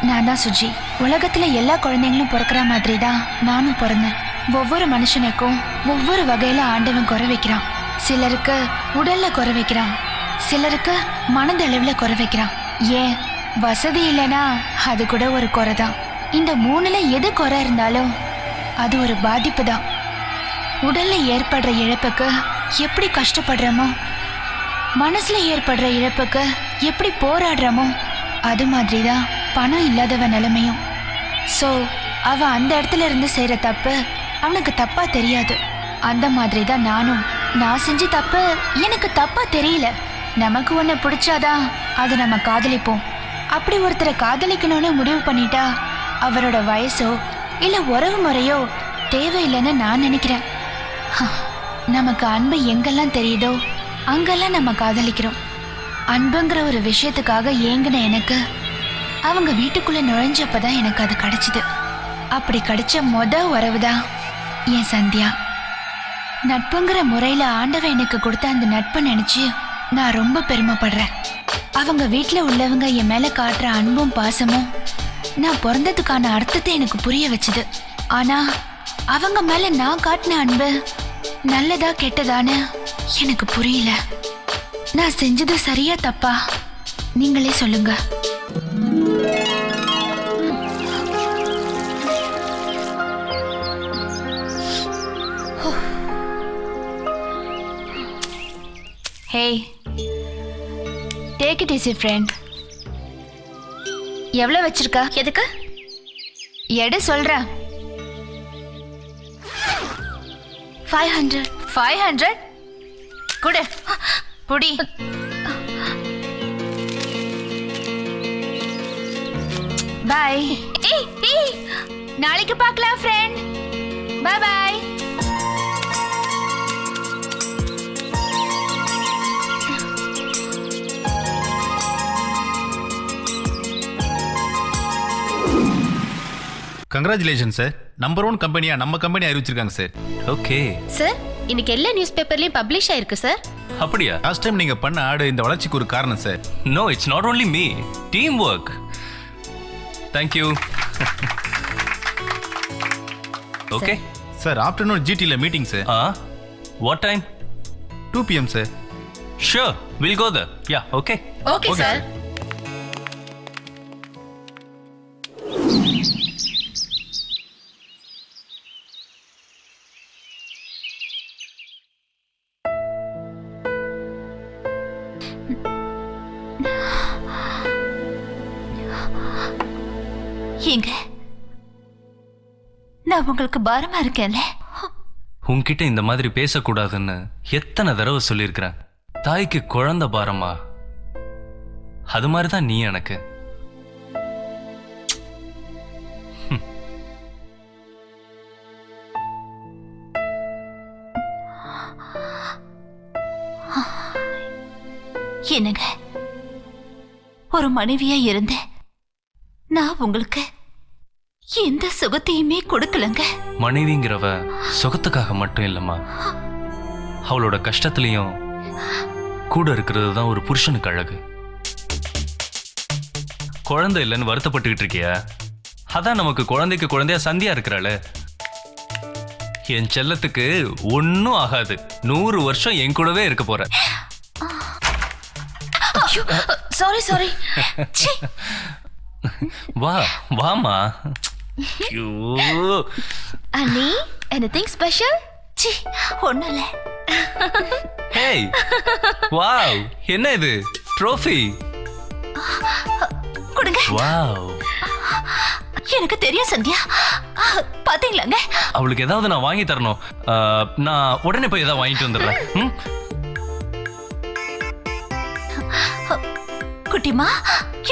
நான் தான் சுஜி. உலகத்துல எல்லா குழந்தைங்களும் பிறக்கிற மாதிரி தான் நானும் பிறந்தேன். ஒவ்வொரு மனுஷனுக்கும் ஒவ்வொரு வகையில ஆண்டவன் குறை வைக்கிறான். சிலருக்கு உடல்ல குறை வைக்கிறான், சிலருக்கு மனதளவுல குறை வைக்கிறான். ஏன் வசதி இல்லைன்னா அது கூட ஒரு குறை தான். இந்த மூணுல எது குறை இருந்தாலும் அது ஒரு பாதிப்பு தான். உடல்ல ஏற்படுற இழப்புக்கு எப்படி கஷ்டப்படுறோமோ, மனசுல ஏற்படுற இழப்புக்கு எப்படி போராடுறோமோ, அது மாதிரி தான் பணம் இல்லாதவ நிலைமையும். ஸோ அவன் அந்த இடத்துல இருந்து செய்கிற தப்பு அவனுக்கு தப்பா தெரியாது. அந்த மாதிரி தான் நானும். நான் செஞ்ச தப்பு எனக்கு தப்பா தெரியல. நமக்கு ஒன்று பிடிச்சாதான் அதை நம்ம காதலிப்போம். அப்படி ஒருத்தரை காதலிக்கணும்னு முடிவு பண்ணிட்டா அவரோட வயசோ இல்லை உறவு முறையோ தேவையில்லைன்னு நான் நினைக்கிறேன். நமக்கு அன்பு எங்கெல்லாம் தெரியுதோ அங்கெல்லாம் நம்ம காதலிக்கிறோம். அன்புங்கிற ஒரு விஷயத்துக்காக ஏங்கின எனக்கு அவங்க வீட்டுக்குள்ள நுழைஞ்சப்பதான் எனக்கு அது கிடைச்சிது. அப்படி கிடைச்ச உறவு தான் என் சந்தியா. நட்புங்கிற முறையில ஆண்டவன் எனக்கு கொடுத்த அந்த நட்பை நினைச்சு நான் ரொம்ப பெருமைப்படுறேன். அவங்க வீட்டுல உள்ளவங்க என் மேல காட்டுற அன்பும் பாசமும் நான் பிறந்ததுக்கான அர்த்தத்தை எனக்கு புரிய வச்சுது. ஆனா அவங்க மேல நான் காட்டின அன்பு நல்லதா கெட்டதான்னு எனக்கு புரியல. நான் செஞ்சது சரியா தப்பா நீங்களே சொல்லுங்க. Hey, take it easy, friend. எவ்வளவு வச்சிருக்கா? எதுக்கு? எடு சொல்ற. 500. 500? குடு. புடி. Bye. ஏய், நாளைக்கு பார்க்கலாம் friend. Bye bye. Congratulation sir. Number 1 கம்பெனியா நம்ம கம்பெனி அறிவிச்சிருக்காங்க சார். ஓகே சார், இன்னைக்கு எல்லா நியூஸ் பேப்பர்லயும் பப்ளிஷ் ஆயிருக்கு சார். அப்படியா? லாஸ்ட் டைம் நீங்க பண்ண ஆடு இந்த வளர்ச்சிக்கு ஒரு காரணம் sir. No, it's not only me, team work. Thank you. Okay sir, afternoon ஜிடில meeting sir. What time? 2 PM sir. Sure, will go there. Yeah, okay. Okay sir. ஏங்க, நான் உங்களுக்கு பாரமா இருக்கேன்ல. உன்கிட்ட இந்த மாதிரி பேசக்கூடாதுன்னு எத்தனை தடவை சொல்லியிருக்கிறேன். தாய்க்கு குழந்தை பாரமா, அது மாதிரிதான் நீ எனக்கு. என்னங்க, ஒரு மனைவியா இருந்த நான் உங்களுக்கு எந்த சுகத்தையுமே கொடுக்கலங்க. மனைவிங்கிறவ சுகத்துக்காக மட்டும் இல்லம்மா, அவளோட கஷ்டத்திலையும் கூட இருக்கிறது தான் ஒரு புருஷனுக்கு அழகு. குழந்தை இல்லைன்னு வருத்தப்பட்டுக்கிட்டு இருக்கியா? அதான் நமக்கு குழந்தைக்கு குழந்தையா சந்தியா இருக்கிறாள். என் செல்லத்துக்கு ஒன்னும் ஆகாது. 100 வருஷம் என் கூடவே இருக்க போற. சாரி. வா வாமா. அண்ணி, எனிதிங் ஸ்பெஷல்? சி, ஒண்ணும் இல்ல. ஹேய், வாவ், என்ன இது? ட்ரோஃபி கொடுங்க. வாவ், எனக்கு தெரியும் சந்தியா. பாத்தீங்களாங்க? அவளுக்கு ஏதாவது நான் வாங்கி தரணும். நான் உடனே போய் ஏதாவது வாங்கிட்டு வந்துடுறேன். குட்டிமா,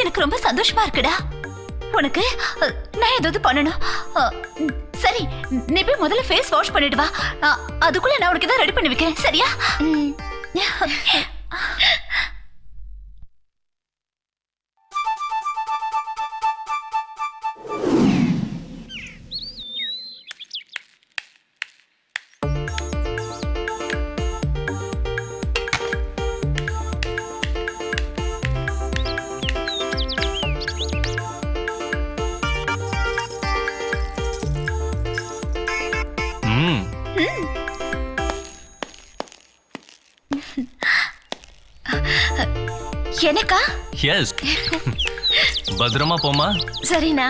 எனக்கு ரொம்ப சந்தோஷமா இருக்குடா. உனக்கு நான் ஏதாவது பண்ணணும். சரி, நீ போய் முதல்ல ஃபேஸ் வாஷ் பண்ணிட்டு வா. அதுக்குள்ள நான் உனக்கு ஏதாவது ரெடி பண்ணி வைக்கிறேன், சரியா? எனக்கா? எஸ். பத்திரமா போமா. சரிண்ணா.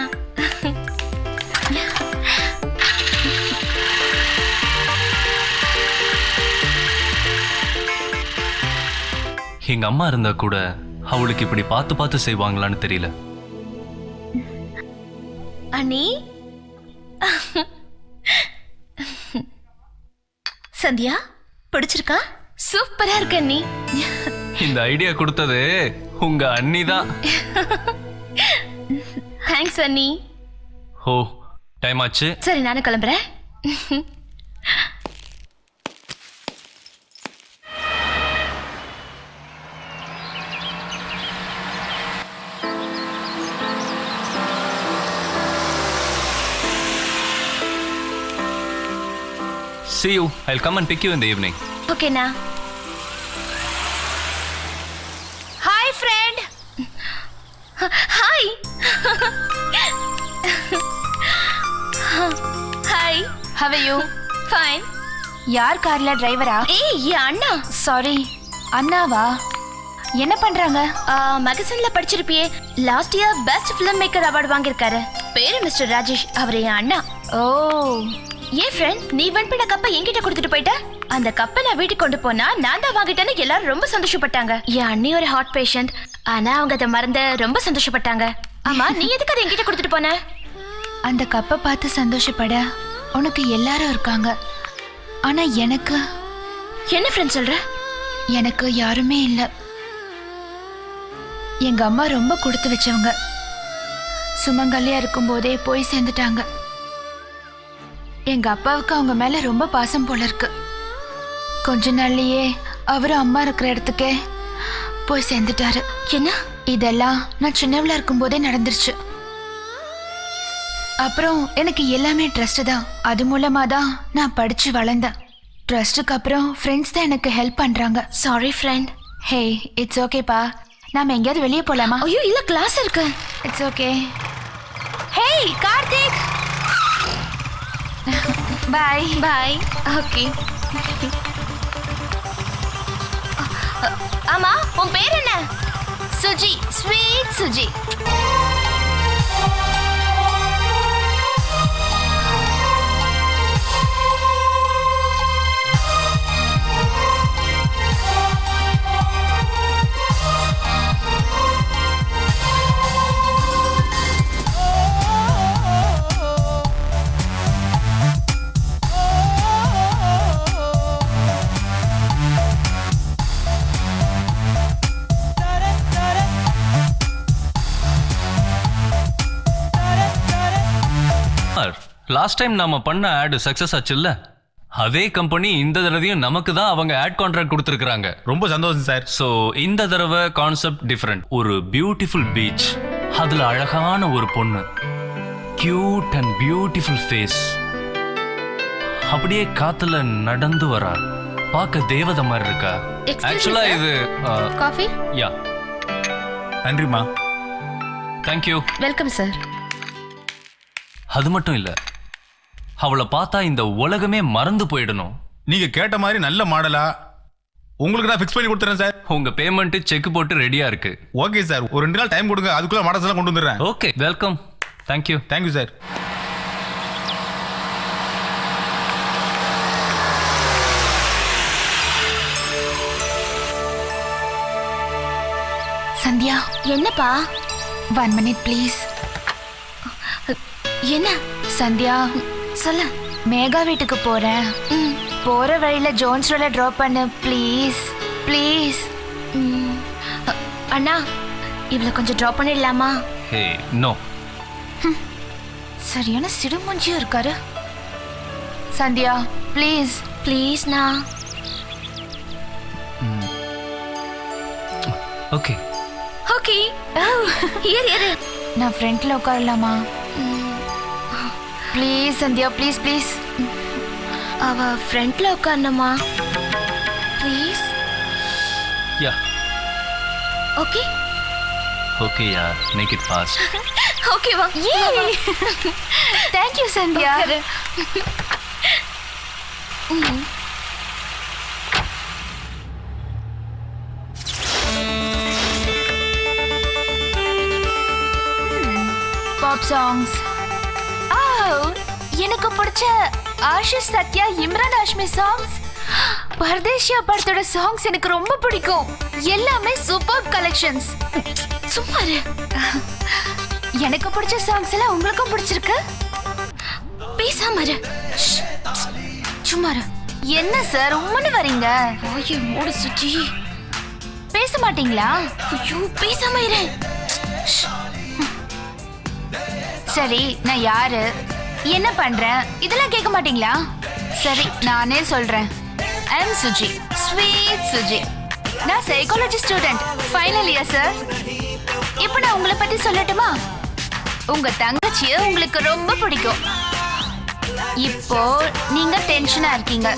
எங்க அம்மா இருந்தா கூட அவளுக்கு இப்படி பார்த்து பார்த்து செய்வாங்களான்னு தெரியல. அண்ணி. சந்தியா பிடிச்சிருக்கா? சூப்பரா இருக்கு அண்ணி. இந்த ஐடியா கொடுத்தது உங்க அண்ணி தான். தேங்க்ஸ் அண்ணி. ஓ, டைம் ஆச்சு. சரி, நானும் கிளம்புறேன். See you. I'll come and pick you in the evening. ஓகேண்ணா. Hi friend. Hi. Hi. How are you? Fine. யார் கார்ல டிரைவரா? ஏய், என் அண்ணா. சாரி, அண்ணாவா? என்ன பண்றாங்க? மேகசின்ல படிச்சிருப்பியே, last year best film maker award வாங்கியிருக்காரு. பேரு மிஸ்டர் ராஜேஷ். அவர் என் அண்ணா. ஓ, ஏன் ஃப்ரெண்ட், நீ வின் பண்ண கப்பை என்கிட்ட கொடுத்துட்டு போயிட்ட. அந்த கப்பை நான் வீட்டுக்கு கொண்டு போனா நான் தான் வாங்கிட்டேன்னு எல்லாரும் ரொம்ப சந்தோஷப்பட்டாங்க. என் அண்ணி ஒரு ஹார்ட் பேஷண்ட், ஆனா அவங்க அதை மறந்து ரொம்ப சந்தோஷப்பட்டாங்க. ஆமா, நீ எதுக்கு அதை என்கிட்ட கொடுத்துட்டு போன? அந்த கப்பை பார்த்து சந்தோஷப்பட உனக்கு எல்லாரும் இருக்காங்க. ஆனா எனக்கு என்ன ஃப்ரெண்ட் சொல்ற? எனக்கு யாருமே இல்ல. எங்க அம்மா ரொம்ப கொடுத்து வச்சவங்க. சுமங்கல்லியா இருக்கும் போதே போய் சேர்ந்துட்டாங்க. எங்க அப்பாவுக்கு அவங்க மேல ரொம்ப பாசம் போல இருக்கு. கொஞ்ச நாள்லயே அவரு அம்மா இருக்கிற இடத்துக்கே போய் சேர்ந்துட்டாரு. என்ன? இதெல்லாம் நான் சின்னவளா இருக்கும் போதே நடந்துருச்சு. அப்புறம் எனக்கு எல்லாமே ட்ரஸ்ட் தான். அது மூலமா தான் நான் படிச்சு வளர்ந்தேன். ட்ரஸ்ட்டுக்கு அப்புறம் ஃப்ரெண்ட்ஸ் தான் எனக்கு ஹெல்ப் பண்றாங்க. Sorry friend. ஹே, இட்ஸ் ஓகேப்பா. நாம எங்கேயாவது வெளியே போலாமா? ஐயோ இல்ல, கிளாஸ் இருக்கு. It's okay. Hey Karthik, bye bye. Okay. ஆமா, உன் பேர் என்ன? Suji. Sweet Suji. Last time நாம பண்ண ஆட் சக்சஸ் ஆச்சுல்ல, அதே கம்பெனி இந்த தடவையும் நமக்கு தான் அவங்க ஆட் கான்ட்ராக்ட் கொடுத்துருக்காங்க. ரொம்ப சந்தோஷம் சார். ஸோ இந்த தடவை கான்செப்ட் டிஃப்ரெண்ட். ஒரு பியூட்டிஃபுல் பீச், அதுல அழகான ஒரு பொண்ணு, கியூட் அண்ட் பியூட்டிஃபுல் ஃபேஸ், அப்படியே காத்துல நடந்து வரா, பார்க்க தேவதை மாதிரி இருக்கா. ஆக்சுவலா இது காஃபி. யா, நன்றிமா. தேங்க்யூ. Welcome sir. அது மட்டும் இல்ல, அவளை பார்த்தா இந்த உலகமே மறந்து போயிடணும். நீங்க கேட்ட மாதிரி நல்ல மாடலா உங்களுக்கு நான் ஃபிக்ஸ் பண்ணி கொடுத்துறேன் சார். உங்க பேமெண்ட் செக் போட்டு ரெடியா இருக்கு. ஓகே சார், ஒரு 2 நாள் டைம் கொடுங்க, அதுக்குள்ள மாடல்ஸ் எல்லாம் கொண்டு வந்துடுறேன். Okay, welcome. Thank you. Thank you sir. Sandhya. என்னப்பா? 1 minute ப்ளீஸ். என்ன? சந்தியா, சொல்ல. மேகா வீட்டுக்கு போறேன். போற வழியில ஜோன்ஸ் ரோல டிராப் பண்ணு ப்ளீஸ் ப்ளீஸ். அண்ணா, இவளை கொஞ்சம் டிராப் பண்ணிடலாமா? Hey, no. சரியான சிடுமூஞ்சியும் இருக்காரு. சந்தியா ப்ளீஸ் ப்ளீஸ்ண்ணா. Okay okay. இரு. நான் ஃப்ரண்ட்ல உட்காரலாமா? Please Sandhya, please please. அவ ஃப்ரண்ட்ல உட்காரணுமா? Please. Yeah. Okay. Okay yeah, make it fast. ஓகேவா? தேங்க்யூ சந்தியா. Pop songs. எனக்கு பிடிச்ச ஆஷிஷ் சத்யா இம்ரான் ஹாஷ்மி சாங்ஸ். பரதேசியா படத்தோட சாங்ஸ் எனக்கு ரொம்ப பிடிக்கும். எல்லாமே சூப்பர் கலெக்ஷன்ஸ். சும்மா இரு. எனக்கு பிடிச்ச சாங்ஸ் எல்லாம் உங்களுக்கும் பிடிச்சிருக்கு? பேசாம இரு. சும்மா இரு. என்ன சார் உம்முன்னு வரீங்க? வாயை மூடு சுஜி. பேச மாட்டீங்களா? ஐயோ பேசாம இரு. சரி, நான் யாரு, என்ன பண்றேன் இதெல்லாம் கேட்க மாட்டீங்களா? சரி, நானே சொல்றேன். I am Suji, sweet Suji. நான் psychology student, final year sir. இப்போ நான் உங்களை பத்தி சொல்லட்டுமா? உங்க தங்கச்சிய உங்களுக்கு ரொம்ப பிடிக்கும். இப்போ நீங்க டென்ஷனா இருக்கீங்க.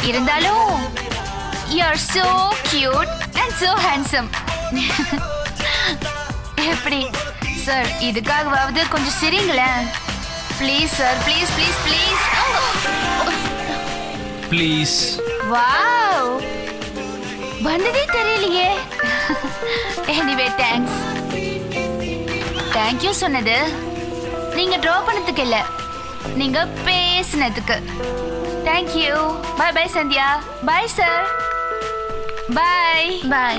இருந்தாலும் you are so cute and so handsome. எப்படி சார்? இதுக்காகவாவது கொஞ்சம் சிரிங்களேன் please sir. Please please please please. Wow, வந்ததே தெரியலையே. Anyway thanks. தேங்க்யூ சொன்னது நீங்க ட்ரா பண்ணதுக்கு இல்ல, நீங்க பேசினதுக்கு. Thank you. Bye bye Sandhya. Bye sir. Bye bye.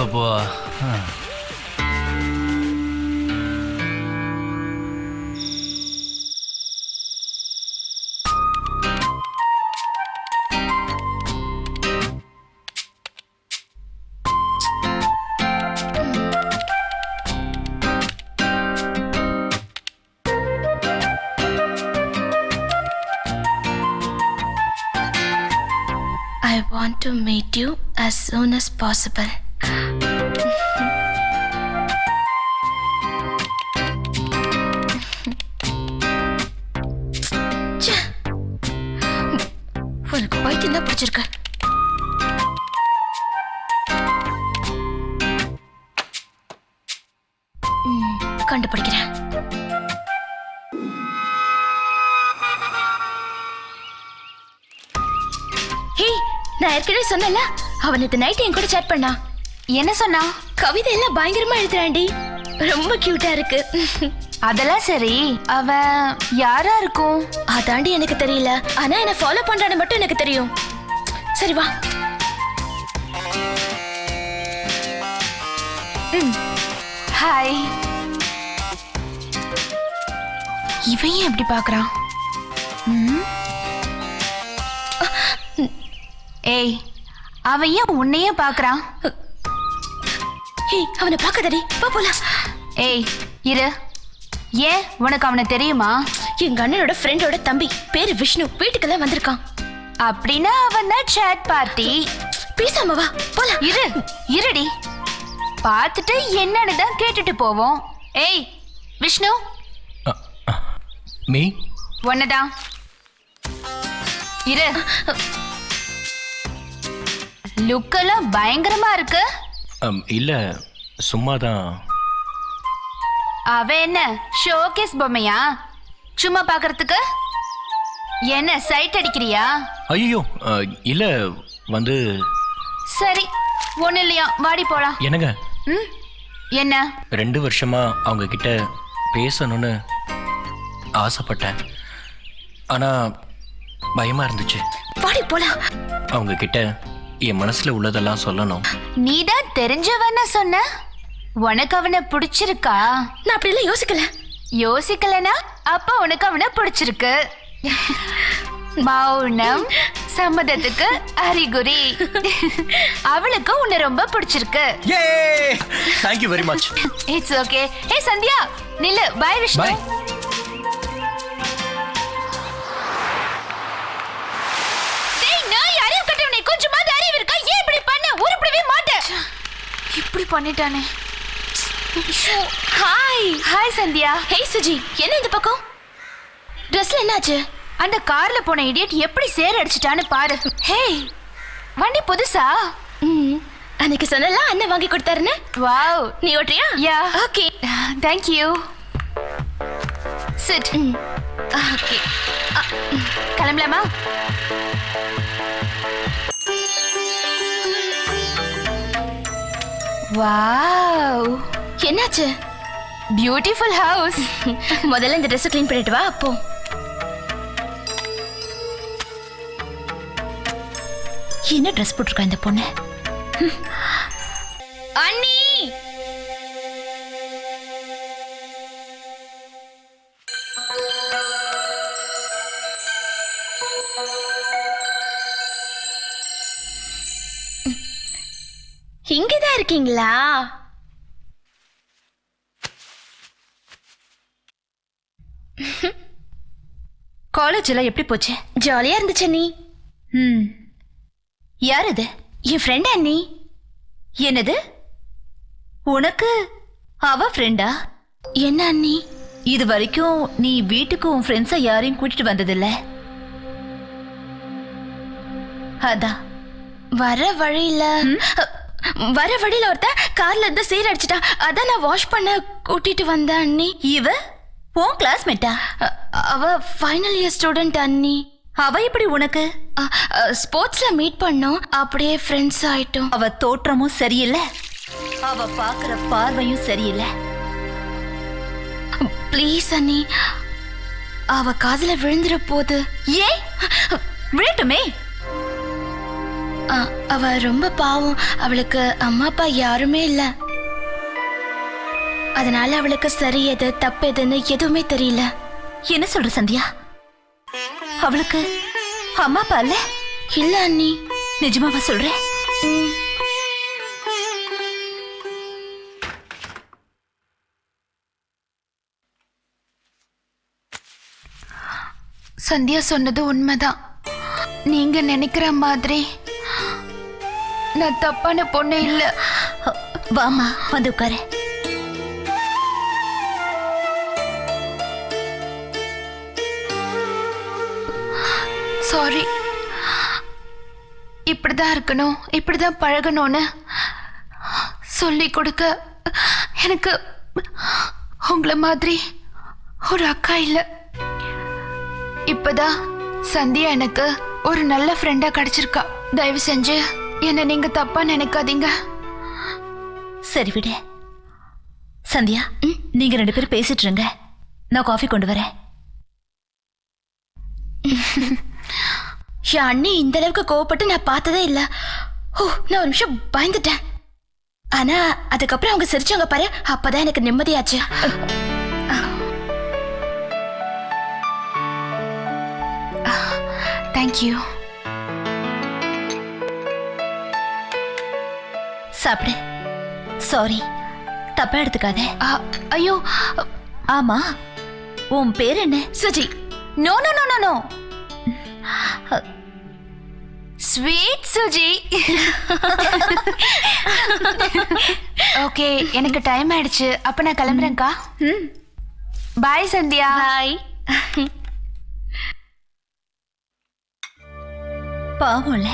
அப்பா. I want to meet you as soon as possible. உனக்கு பைத்தியம் தான் பிடிச்சிருக்கு. கண்டுபிடிக்கிறேன். ஹே, நான் ஏற்கனவே சொன்னல, அவன் நேத்து நைட் என் கூட சேட் பண்ணா. என்ன சொன்னா? கவிதை எல்லாம் பயங்கரமா எழுதுறாண்டி, ரொம்ப கியூட்டா இருக்கு. அதெல்லாம் சரி, அவ யாரா இருக்கும்? அதாண்டி எனக்கு தெரியல, ஆனா என்ன ஃபாலோ பண்றான்னு மட்டும் எனக்கு தெரியும். சரி வா. ஹாய். இவன் ஏன் எப்படி பாக்குறான்? ஏய், அவன் ஏன் உன்னையே பாக்குறான்? ஏய், அவனை பார்க்காதடி, வா போலாம். ஏய் இரு. ஏன், உனக்கு அவனை தெரியுமா? எங்க அண்ணனோட ஃப்ரெண்டோட தம்பி, பேரு விஷ்ணு, வீட்டுக்கெல்லாம் வந்திருக்கான். அப்படின்னா அவன் தான் சேட் பார்ட்டி. பேசாம வா போலாம். இரு, இருடி. பார்த்துட்டு என்னன்னு தான் கேட்டுட்டு போவோம். ஏய் விஷ்ணு. மீ ஒன்னதான். இரு. லுக்கெல்லாம் பயங்கரமா இருக்கு. இல்ல, சும்மாதான். அவ என்ன ஷோகேஸ் பொம்மையா? சும்மா பாக்குறதுக்கு? என்ன சைட் அடிக்கிறியா? ஐயோ இல்ல, வந்து. சரி, ஒண்ணு இல்லையா, வாடி போலாம். என்னங்க? என்ன? 2 வருஷமா அவங்க கிட்ட பேசணும்னு ஆசைப்பட்டேன். ஆனா பயமா இருந்துச்சு. வாடி போலாம். அவங்க கிட்ட என் மனசுல உள்ளதெல்லாம் சொல்லணும். நீதான் தெரிஞ்சவன சொன்ன. உனக்கு அவனை பிடிச்சிருக்கா? நான் அப்படி எல்லாம் யோசிக்கல. யோசிக்கலனா அப்ப உனக்கு அவனை பிடிச்சிருக்கு. மௌனம் சம்மதத்துக்கு அறிகுறி. அவளுக்கு உன்னை ரொம்ப பிடிச்சிருக்கு. Thank you very much. It's okay. Hey Sandhya, நில்லு. Bye விஷ்ணு. Bye. கொஞ்சமா அறிவு இருக்கா? ஏன் இப்படி பண்ண? உருப்படவே மாட்டேன். இப்படி பண்ணிட்டானே. ஹாய். ஹாய் சந்தியா. ஹே சுஜி, என்ன இந்த பக்கம்? ட்ரெஸ்ல என்னாச்சு? அந்த கார்ல போன இடியட் எப்படி சேர அடிச்சிட்டான்னு பாரு. ஹே, வண்டி புதுசா? அன்னைக்கு சொன்னல அண்ணன் வாங்கி கொடுத்தாருன்னு. வாவ். நீ ஓட்டுறியா? Yeah. Okay. Thank you. Sit. Okay. கிளம்பலாமா? வாவ். என்னாச்சு? Beautiful house. முதல்ல இந்த ட்ரெஸ் க்ளீன் பண்ணிட்டு வா. அப்போ என்ன ட்ரெஸ் போட்டிருக்கா இந்த பொண்ணு? அண்ணி, இங்கதான் இருக்கீங்களா? காலேஜ் எல்லாம் எப்படி போச்சு? ஜாலியா இருந்துச்சு அண்ணி. யார் இது? என் ஃப்ரெண்ட் அண்ணி. என்னது? உனக்கு அவ ஃப்ரெண்டா? என்ன அண்ணி? இது வரைக்கும் நீ வீட்டுக்கு உன் ஃப்ரெண்ட்ஸை யாரையும் கூட்டிட்டு வந்ததில்ல. அதான் வர வழியில ஒருத்த கார்ல இருந்து சீர் அடிச்சிட்டா. அதான் நான் வாஷ் பண்ண கூட்டிட்டு வந்தேன் அண்ணி. இவ உன் கிளாஸ்மேட்டா? அவ ஃபைனல் இயர் ஸ்டூடெண்ட் அண்ணி. அவ எப்படி உனக்கு? ஸ்போர்ட்ஸ்ல மீட் பண்ணோம், அப்படியே ஃப்ரெண்ட்ஸ் ஆயிட்டோம். அவ தோற்றமும் சரியில்லை, அவ பாக்குற பார்வையும் சரியில்லை. ப்ளீஸ் அண்ணி, அவ காதுல விழுந்துற போது. ஏன் விழட்டுமே? அவ ரொம்ப பாவம். அவளுக்கு அம்மா அப்பா யாருமே இல்ல. அதனால அவளுக்கு சரி எது தப்பு எதுன்னு எதுவுமே தெரியல. என்ன சொல்ற சந்தியா? அவளுக்கு அம்மா அப்பா இல்ல? இல்ல அண்ணி. நிஜமாவா சொல்ற? சந்தியா சொன்னது உண்மைதான். நீங்க நினைக்கிற மாதிரி நான் தப்பான பொண்ணு இல்ல. வாமா, வந்து உட்காரு. சாரி, இப்படிதான் இருக்கணும், இப்படிதான் பழகணும்னு சொல்லி கொடுக்க எனக்கு உங்களை மாதிரி ஒரு அக்கா இல்ல. இப்பதான் சந்தியா எனக்கு ஒரு நல்ல ஃப்ரெண்டா கிடைச்சிருக்கா. தயவு செஞ்சு என்ன நீங்க தப்பா நினைக்காதீங்க. சரி விடு. சந்தியா, நீங்க 2 பேரும் பேசிட்டு இருங்க, நான் காஃபி கொண்டு வரேன். என் அண்ணி இந்த அளவுக்கு கோவப்பட்டு நான் பார்த்ததே இல்ல. நான் ஒரு நிமிஷம் பயந்துட்டேன். ஆனா அதுக்கப்புறம் அவங்க சிரிச்சாங்க பாரு, அப்பதான் எனக்கு நிம்மதியாச்சு. தேங்க்யூ. சாப்பிடு. சாரி, தப்பா எடுத்துக்காத. ஐயோ, ஆமா, உன் பேர் என்ன? Suji. No no no no no, sweet Suji. Okay, எனக்கு டைம் ஆயிடுச்சு. அப்ப நான் கிளம்புறேன்க்கா. பாய் சந்தியா. பாய். பாவம்ல.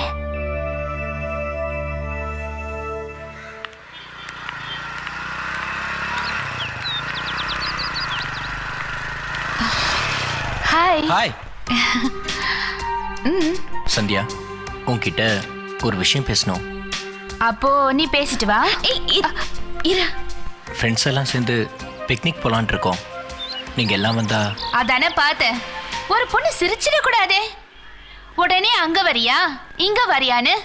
ஹாய். ஹாய் சந்தியா, உன்கிட்ட ஒரு விஷயம் பேசணும். அப்போ நீ பேசிட்டு வா. இரு. ஃப்ரெண்ட்ஸ் எல்லாம் சேர்ந்து பிக்னிக் போலான் இருக்கோம். நீங்க எல்லாம் வந்தா? அதானே பார்த்தேன். ஒரு பொண்ணு சிரிச்சிட கூடாதே. உடனே அங்க வரியா இங்க வரியான்னு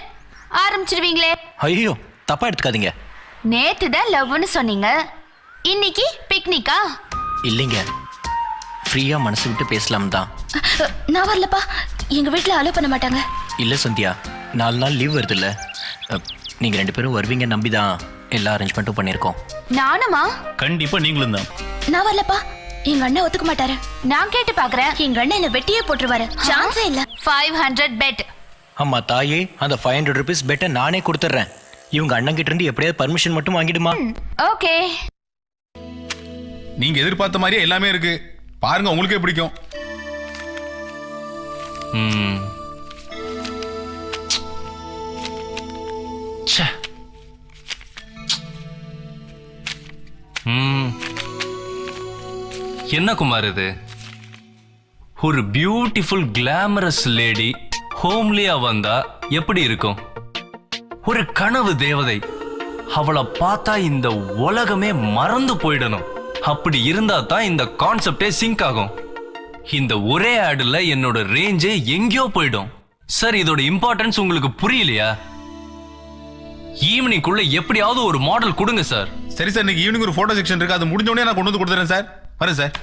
ஆரம்பிச்சிருவீங்களே. ஐயோ, தப்பா எடுத்துக்காதீங்க. நேத்து தான் லவ்னு சொன்னீங்க, இன்னைக்கு பிக்னிக்கா? இல்லைங்க, ஃப்ரீயா மனசு விட்டு பேசலாம் தான். நான் வரலப்பா, எங்க வீட்டுல அலோ பண்ண மாட்டாங்க. இல்ல சந்தியா, 4 நாள் லீவ் வருது இல்ல, நீங்க 2 பேரும் வருவீங்க நம்பி தான் எல்லா அரேஞ்ச்மெண்ட்டும் பண்ணிருக்கோம். நானுமா? கண்டிப்பா நீங்களும் தான். நான் வரலப்பா, எங்க அண்ணன் ஒத்துக்க மாட்டாரு. நான் கேட்டு பாக்குறேன். எங்க அண்ணன் என்ன வெட்டியே போட்டுருவாரு. சான்ஸே இல்ல. 500 பெட். அம்மா தாயே, அந்த 500 rupees பெட்டை நானே கொடுத்துட்றேன். இவங்க அண்ணன் கிட்ட இருந்து எப்படியாவது பர்மிஷன் மட்டும் வாங்கிடுமா? ஓகே. நீங்க எதிர்பார்த்த மாதிரியே எல்லாமே இருக்கு. பாருங்க, உங்களுக்கே பிடிக்கும். என்ன குமார் இது? ஒரு பியூட்டிஃபுல் கிளாமரஸ் லேடி ஹோம்லியா வந்தா எப்படி இருக்கும்? ஒரு கனவு தேவதை, அவளை பார்த்தா இந்த உலகமே மறந்து போயிடணும். அப்படி இருந்தா தான் இந்த கான்செப்டே சிங்க் ஆகும். இந்த ஒரே ஆடுல என்னோட ரேஞ்சே எங்கேயோ போயிடும். சார் இதோட இம்பார்ட்டன்ஸ் உங்களுக்கு புரியலையா? ஈவினிங்குள்ள எப்படியாவது ஒரு மாடல் கொடுங்க சார். சரி சார், இன்னைக்கு ஈவினிங் ஒரு போட்டோ செக்ஷன் இருக்கு, அது முடிஞ்ச உடனே நான் கொண்டு வந்து கொடுத்துறேன் சார். வரேன் சார்.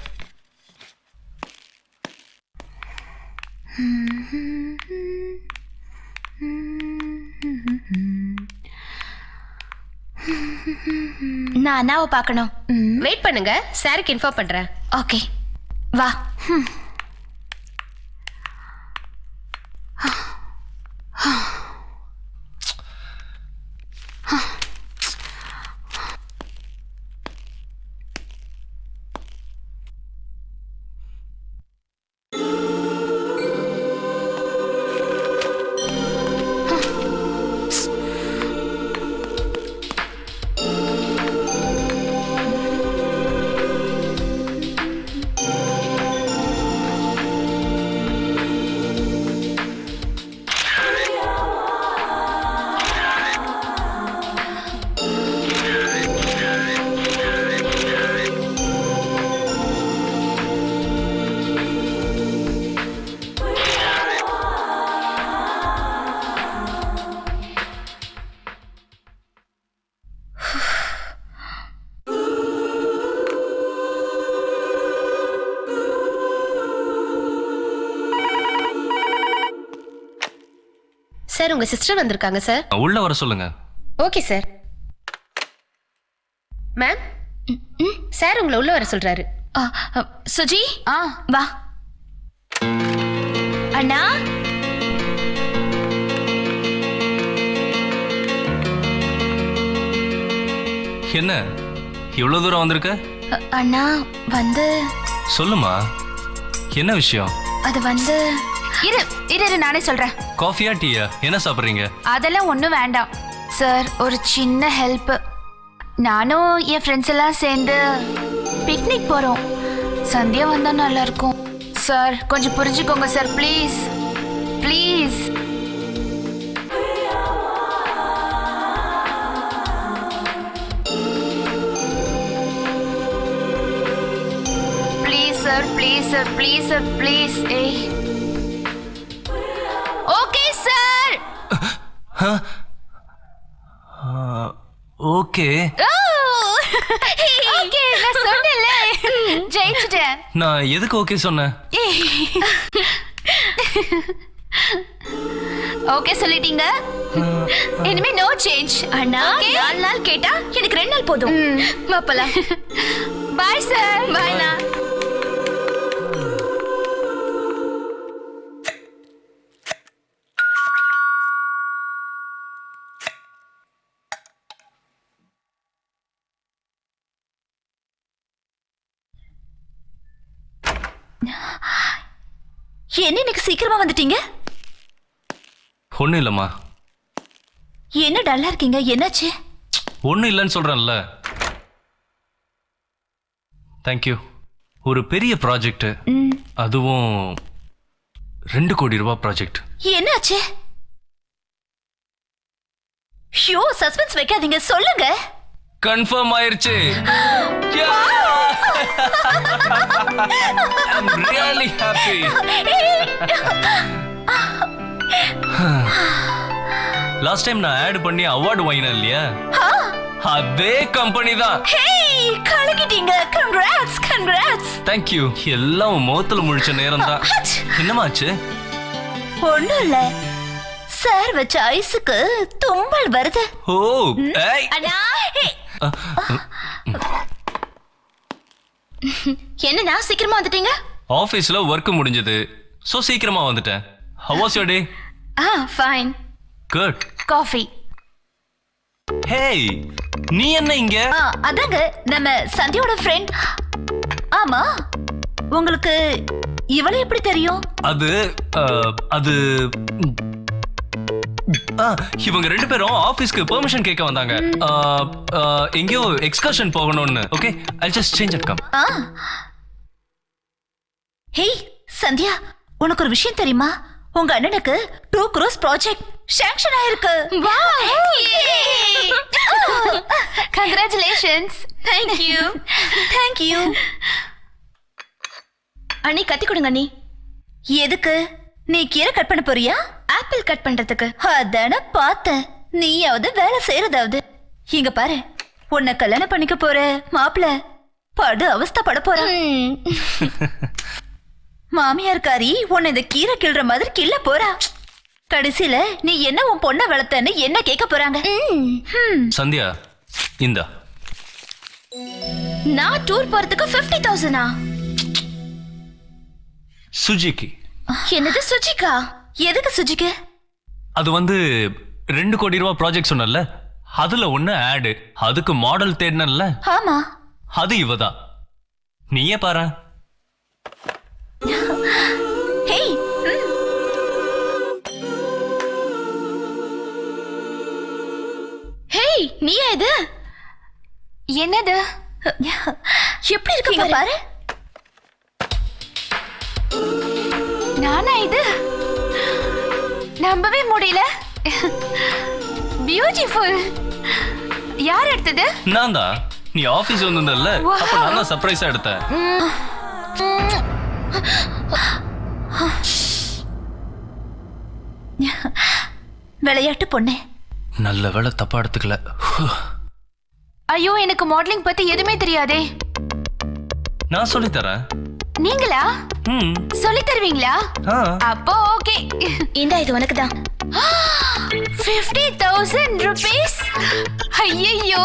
நான் அண்ணாவை பார்க்கணும். வெயிட் பண்ணுங்க, சாருக்கு இன்ஃபார்ம் பண்றேன். ஓகே, வா. சார் உங்க சிஸ்டர் வந்திருக்காங்க சார். உள்ள வர சொல்லுங்க. Okay sir. மேம், சார் உங்களை உள்ள வர சொல்றாரு. சுஜி, வா. அண்ணா, என்ன இவ்வளவு தூரம் வந்திருக்க? அண்ணா வந்து சொல்லுமா, என்ன விஷயம்? அது வந்து இரு இரு இரு, நானே சொல்றேன். காஃபியா டீயா, என்ன சாப்பிடுறீங்க? அதெல்லாம் ஒண்ணும் வேண்டாம் சார், ஒரு சின்ன ஹெல்ப். நானும் என் ஃப்ரெண்ட்ஸ் எல்லாம் சேர்ந்து பிக்னிக் போறோம். சந்தியா வந்தா நல்லா இருக்கும் சார். கொஞ்சம் புரிஞ்சுக்கோங்க sir, please please. Please sir, please sir, please sir, please. Okay sir. Okay, okay, நான் சொன்னேன்ல, ஜெயிச்சிட்டேன். நான் எதுக்கு ஓகே சொன்னேன்? ஓகே சொல்லிட்டீங்க, இனிமே நோ சேஞ்ச். அண்ணா 4 நாள் கேட்டா எனக்கு 2 நாள் போதும். மாப்பலாம். Bye sir. பாய்ண்ணா. என்ன இன்னைக்கு சீக்கிரமா வந்துட்டீங்க? ஒன்றும் இல்லைம்மா. என்ன டல்லா இருக்கீங்க, என்னாச்சு? ஒன்றும் இல்லைன்னு சொல்கிறேன்ல. தேங்க்யூ. ஒரு பெரிய ப்ராஜெக்ட், அதுவும் 2 கோடி ரூபாய் ப்ராஜெக்ட். என்னாச்சு? ஷோ, சஸ்பென்ஸ் வைக்காதீங்க, சொல்லுங்க. கன்ஃபார்ம் ஆயிருச்சு. I'm really happy. Last time நான் ஆட் பண்ணி அவார்டு வாங்கினேன் இல்லையா, அதே கம்பெனி தான். ஹேய், கலக்கிட்டீங்க. Congrats, congrats. Thank you. எல்லாம் முகத்துல முழிச்ச நேரம் தான். என்னமாச்சு? ஒண்ணும் இல்ல, சார் வச்ச ஐஸுக்கு தும்மல் வருது. ஓ, ஏய். அண்ணா, என்னண்ணா சீக்கிரமா வந்துட்டீங்க? ஆபீஸ்ல ஒர்க் முடிஞ்சது, சோ சீக்கிரமா வந்துட்டேன். How was your day? Fine. Good. Coffee. Hey, நீ என்ன இங்க? அதாங்க நம்ம சந்தியோட ஃப்ரெண்ட். ஆமா, உங்களுக்கு இவளை எப்படி தெரியும்? அது இவங்க 2 பேரும் ஆபீஸ்க்கு பெர்மிஷன் கேட்க வந்தாங்க. எங்கேயோ எக்ஸ்கர்ஷன் போகணும்னு. Okay, I'll just change and come. Hey Sandhya, உனக்கு ஒரு விஷயம் தெரியுமா? உங்க அண்ணனுக்கு 2 crores ப்ராஜெக்ட் சாங்க்ஷன் ஆயிருக்கு. கங்க்ராச்சுலேஷன்ஸ். தேங்க்யூ. அண்ணி கத்தி கொடுங்க அண்ணி. எதுக்கு? நீ கீரை கட் பண்ண போறியா? ஆப்பிள் கட் பண்றதுக்கு. அதான பார்த்தேன். நீயாவது வேலை செய்யறதாவது. இங்க பாரு, உன்னை கல்யாணம் பண்ணிக்க போற மாப்பிள படு அவஸ்தைப்பட போற. மாமியார்காரி உன்னை இந்த கீரை கிள்ற மாதிரி கிள்ள போறா. கடைசியில நீ என்ன உன் பொண்ணை வளர்த்தன்னு என்ன கேட்க போறாங்க? சந்தியா இந்தா. நான் டூர் போறதுக்கு 50,000. சுஜிக்கு. என்னது சுஜிகா? எதுக்கு சுஜிக்கு? அது வந்து 2 கோடி ரூபாய் ப்ராஜெக்ட் சொன்னல, அதுல ஒண்ணு ஆடு. அதுக்கு மாடல் தேடினல்ல, ஆமா. அது இவதான். நீயே பாரு. ஹேய், ஹேய், நீயா இது? என்னது? எப்படி இருக்கு இங்க பாரு. பாரு. நானா இது? நம்பவே முடியல. பியூட்டிஃபுல். யார் எடுத்தது? நான் தான். நீ ஆபீஸ் வந்திருந்தல்ல, அப்ப நான் தான் சர்ப்ரைஸா எடுத்தேன். விளையாட்டு பொண்ணு. நல்ல வேளை தப்பா எடுத்துக்கல. ஐயோ, எனக்கு மாடலிங் பத்தி எதுவுமே தெரியாதே. நான் சொல்லி தரேன். நீங்களா சொல்லி தருவீங்களா? அப்போ ஓகே. இந்தா இது உனக்கு தான். 50,000 rupees. ஐயோ,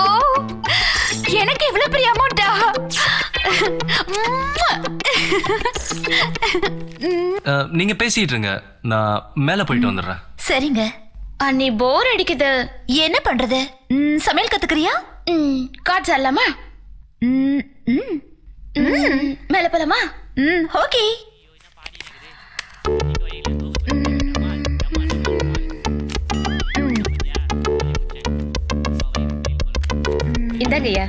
எனக்கு இவ்வளவு பெரிய அமௌண்டா? நீங்க பேசிட்டு இருங்க, நான் மேல போயிட்டு வந்துடுறேன். சரிங்க. அண்ணி போர் அடிக்குது. என்ன பண்றது? சமையல் கத்துக்கிறியா? கார்ட்ஸ் ஆடலாமா? மேல போலாமா? ஓகே. இந்தாங்கய்யா.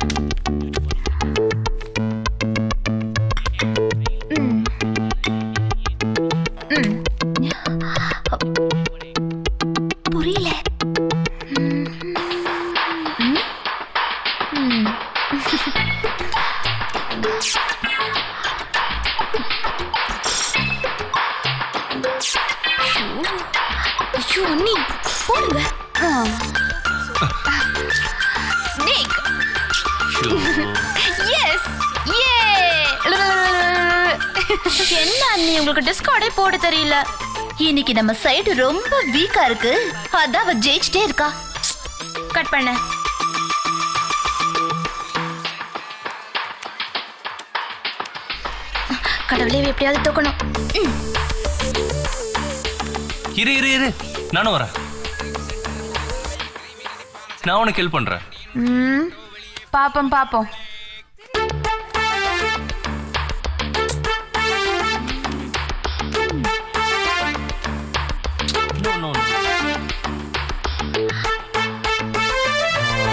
புரியல. ஐயோ அண்ணி போடுங்க. Nick. Yes. என்ன அண்ணி உங்களுக்கு டிஸ்கார்டே போட தெரியல? இன்னைக்கு நம்ம சைடு ரொம்ப வீக்கா இருக்கு. அதான் அவ ஜெயிச்சிட்டே இருக்கா. கட் பண்ண. கடவுளே, எப்படியாவது தூக்கணும். இரு இரு இரு, நானும் வரேன். நான் உனக்கு ஹெல்ப் பண்றேன். பாப்போம் பாப்போம்.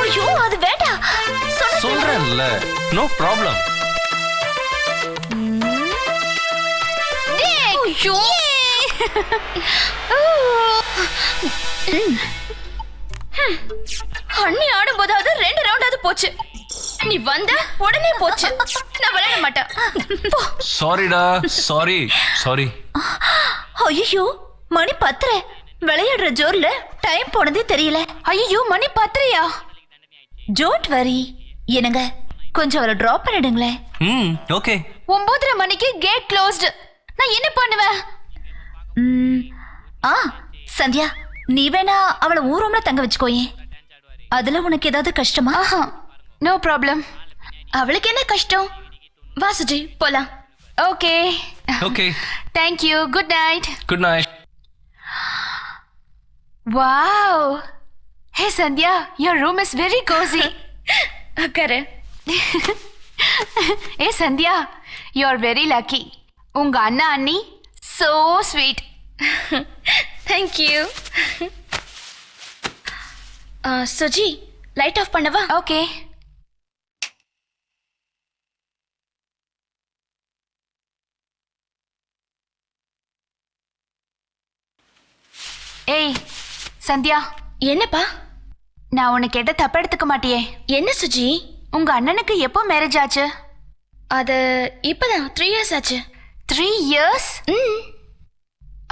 ஐயோ, அது வேண்டாம். சொல்றேன்ல, நோ ப்ராப்ளம். ஐயோ அண்ணி ஆடும்போதாவது 2 ரவுண்டாவது போச்சு. நீ வந்த உடனே போச்சு. நான் விளையாட மாட்டேன். சாரிடா, சாரி சாரி. ஐயோ, மணி 10. விளையாடுற ஜோர்ல டைம் போனதே தெரியல. ஐயோ, மணி 10. Don't worry. என்னங்க, கொஞ்சம் அவரை டிராப் பண்ணிடுங்களேன். ஓகே. 9:30 மணிக்கு கேட் க்ளோஸ்டு. நான் என்ன பண்ணுவேன்? சந்தியா, நீ வேணா அவளை ஊர் ரூம்ல தங்க வச்சுக்கோயே. அதுல உனக்கு ஏதாவது கஷ்டமா? No problem. அவளுக்கு என்ன கஷ்டம்? வா சுஜி, போலாம். Okay okay. Thank you. Good night. Good night. Wow. Hey Sandhya, your room is very cozy. உட்காரு. Hey Sandhya, you are very lucky. உங்க அண்ணா அண்ணி so sweet. Thank you. Suji, light off பண்ணவா? Okay. ஏய் சந்தியா, என்னப்பா? நான் உன்னை கேட்ட தப்ப எடுத்துக்க மாட்டியே. என்ன சுஜி? உங்க அண்ணனுக்கு எப்போ மேரேஜ் ஆச்சு? அது இப்பதான் 3 years ஆச்சு. 3 years?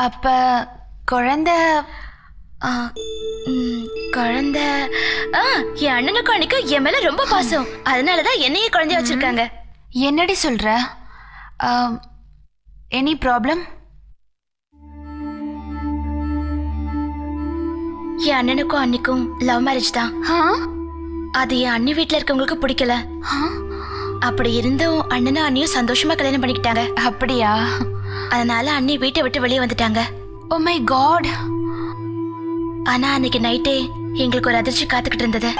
அப்ப குழந்தை ஆ, குழந்தை என் அண்ணனுக்கும் அன்னைக்கு என் மேல ரொம்ப பாசம். அதனாலதான் என்னையே குழந்தைய வச்சிருக்காங்க. என்னடி சொல்ற? Any problem? என் அண்ணனுக்கும் அன்னைக்கும் லவ் மேரேஜ் தான். அது என் அண்ணி வீட்டுல இருக்கவங்களுக்கு பிடிக்கல. அப்படி இருந்தும் அண்ணனும் அண்ணியும் சந்தோஷமா கல்யாணம் பண்ணிக்கிட்டாங்க. அப்படியா? அதனால அண்ணி வீட்டை விட்டு வெளியே வந்துட்டாங்க. Oh my god. ஆனா அன்னைக்கு நைட்டே எங்களுக்கு ஒரு அதிர்ச்சி காத்துக்கிட்டு இருந்தது.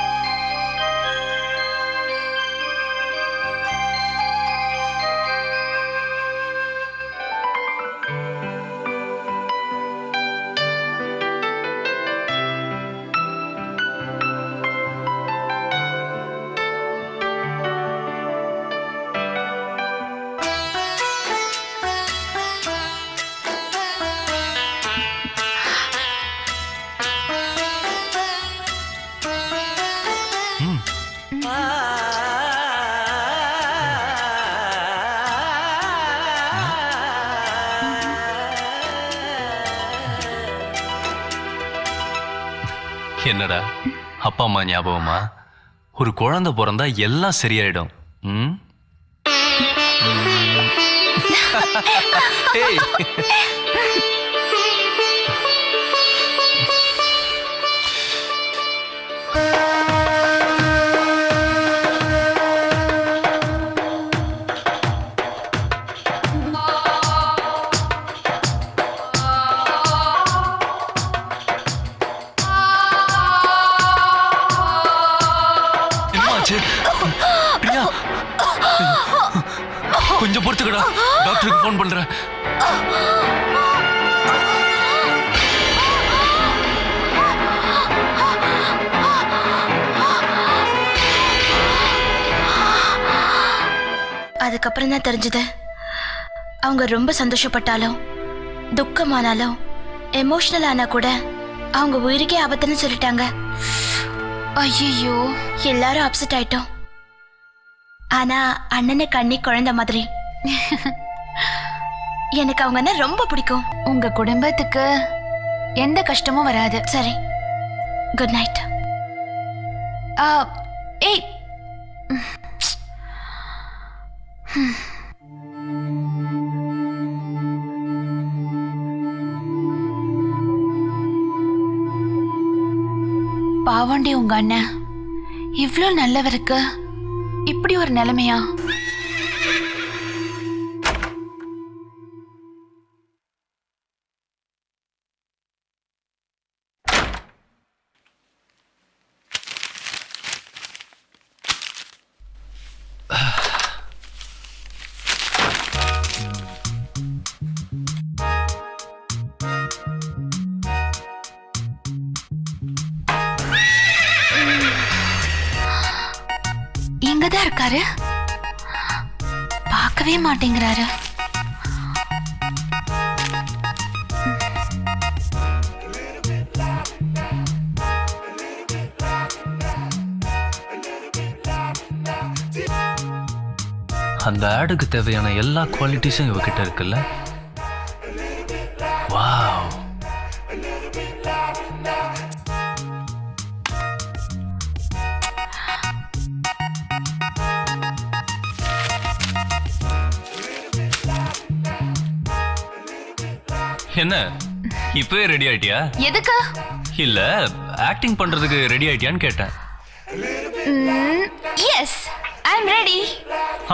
என்னடா அப்பா அம்மா ஞாபகமா? ஒரு குழந்தை பிறந்தா எல்லாம் சரியாயிடும். ஏய். பிரியா, கொஞ்சம் பொறுத்துக்கடா, டாக்டருக்கு போன் பண்றேன். அதுக்கப்புறம் தான் தெரிஞ்சது, அவங்க ரொம்ப சந்தோஷப்பட்டாலும் துக்கமானாலும் எமோஷனல் ஆனா கூட அவங்க உயிருக்கே ஆபத்துன்னு சொல்லிட்டாங்க. ஐயோ, எல்லாரும் அப்செட் ஆயிட்டோம். ஆனா அண்ணனை கண்ணி குழந்தை மாதிரி. எனக்கு அவங்கன்னா ரொம்ப பிடிக்கும். உங்க குடும்பத்துக்கு எந்த கஷ்டமும் வராது. சரி, குட் நைட். ஏய், பாவண்டி உங்க அண்ணன் இவ்ளோ நல்லவருக்கு இப்படி ஒரு நிலைமையா? இங்கதான் இருக்காரு, பார்க்கவே மாட்டேங்கிறாரு. அந்த ஆடுக்கு தேவையான எல்லா குவாலிட்டிஸும் இவகிட்ட இருக்குல்ல. வாவ். என்ன இப்பவே ரெடி ஆயிட்டியா? எதுக்கு? இல்ல ஆக்டிங் பண்றதுக்கு ரெடி ஆயிட்டியான்னு கேட்டேன். Yes, I am ready.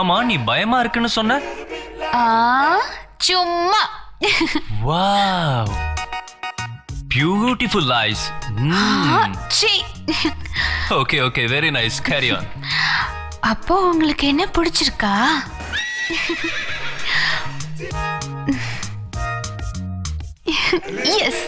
ஆமா, நீ பயமா இருக்குன்னு சொன்ன. சும்மா. வாவ், beautiful eyes. Okay okay, very nice, carry on. அப்போ உங்களுக்கு என்ன பிடிச்சிருக்கா? எஸ்.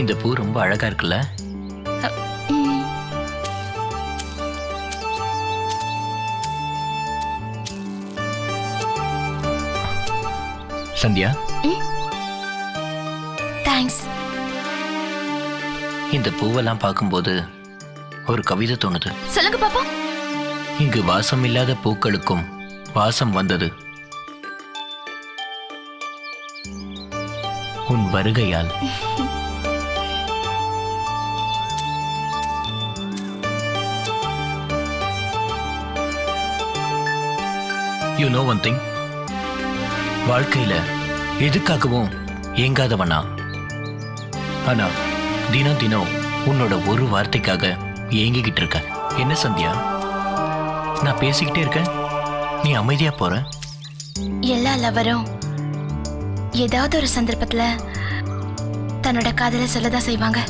இந்த பூ ரொம்ப அழகா இருக்குல்ல? சந்தியா, தேங்க்ஸ். இந்த பூவெல்லாம் பார்க்கும்போது ஒரு கவிதை தோணுது. சொல்லுங்க பாப்பா. இங்கு வாசம் இல்லாத பூக்களுக்கும் வாசம் வந்தது உன் வருகையால். யூ நோ ஒன் திங், வாழ்க்கையில எதுக்காகவும் ஏங்காதவனா, ஆனா தினம் தினம் உன்னோட ஒரு வார்த்தைக்காக ஏங்கிக்கிட்டு இருக்க. என்ன சந்தியா, நான் பேசிக்கிட்டே இருக்கேன், நீ அமைதியா போற? எல்லா லவரும் ஏதாவது ஒரு சந்தர்ப்பத்துல தன்னோட காதலை சொல்லதான் செய்வாங்க.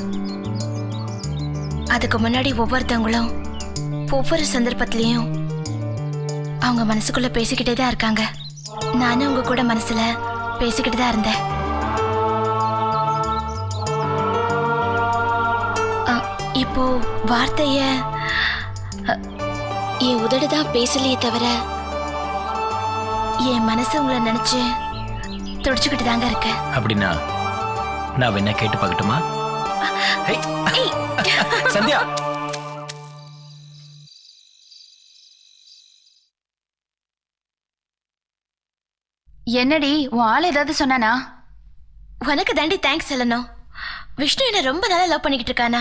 அதுக்கு முன்னாடி ஒவ்வொருத்தவங்களும் ஒவ்வொரு சந்தர்ப்பத்திலையும் அவங்க மனசுக்குள்ள பேசிக்கிட்டே தான் இருக்காங்க. நானும் உங்க கூட மனசுல பேசிக்கிட்டு தான் இருந்தேன். இப்போ வார்த்தைய என் உதடுதான் பேசலையே தவிர என் மனசு உங்களை நினைச்சு துடிச்சுக்கிட்டு தாங்க இருக்க. அப்படின்னா நான் வேணா கேட்டு பார்க்கட்டுமா? சந்தியா, என்னடி உன் ஆள் ஏதாவது சொன்னானா? உனக்கு தாண்டி தேங்க்ஸ் சொல்லணும். விஷ்ணு என்ன ரொம்ப நாளா லவ் பண்ணிக்கிட்டு இருக்கானா.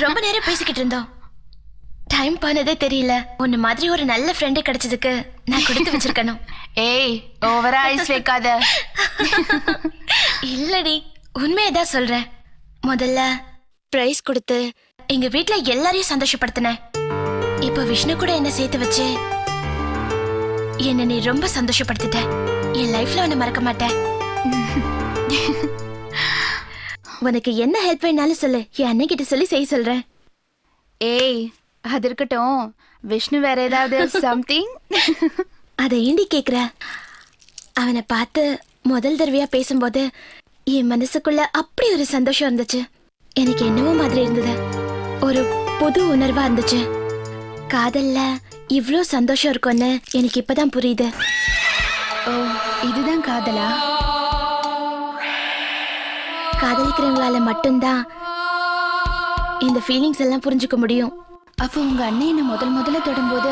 ரொம்ப நேரம் பேசிக்கிட்டு இருந்தோம். டைம் போனதே தெரியல. உன்ன மாதிரி ஒரு நல்ல ஃப்ரெண்டு கிடைச்சதுக்கு நான் கொடுத்து வச்சிருக்கணும். ஏய், ஓவரா ஐஸ் வைக்காத. இல்லடி, உண்மையதான் சொல்றேன். முதல்ல பிரைஸ் கொடுத்து எங்க வீட்ல எல்லாரையும் சந்தோஷப்படுத்தினேன். இப்ப விஷ்ணு கூட என்ன சேர்த்து வச்சு என்ன நீ ரொம்ப சந்தோஷப்படுத்திட்ட. என் லைஃப்ல உன்னை மறக்க மாட்டேன். உனக்கு என்ன ஹெல்ப் வேணாலும் சொல்லு, என் அண்ணன் கிட்ட சொல்லி செய்ய சொல்றேன். ஏய், அது இருக்கட்டும். விஷ்ணு வேற ஏதாவது சம்திங்? அதை ஏண்டி கேக்குற? அவனை பார்த்து முதல் தடவையா பேசும்போது என் மனசுக்குள்ள அப்படி ஒரு சந்தோஷம் இருந்துச்சு. எனக்கு என்னவோ மாதிரி இருந்தது. ஒரு புது உணர்வா இருந்துச்சு. காதல்ல இவ்ளோ சந்தோஷம் இருக்கும்னு எனக்கு இப்பதான் புரியுது. ஓ, இதுதான் காதலா? காதலிக்கிறவங்களால மட்டும்தான் இந்த ஃபீலிங்ஸ் எல்லாம் புரிஞ்சுக்க முடியும். அப்போ உங்க அண்ணன் என்ன முதல்ல தொடும்போது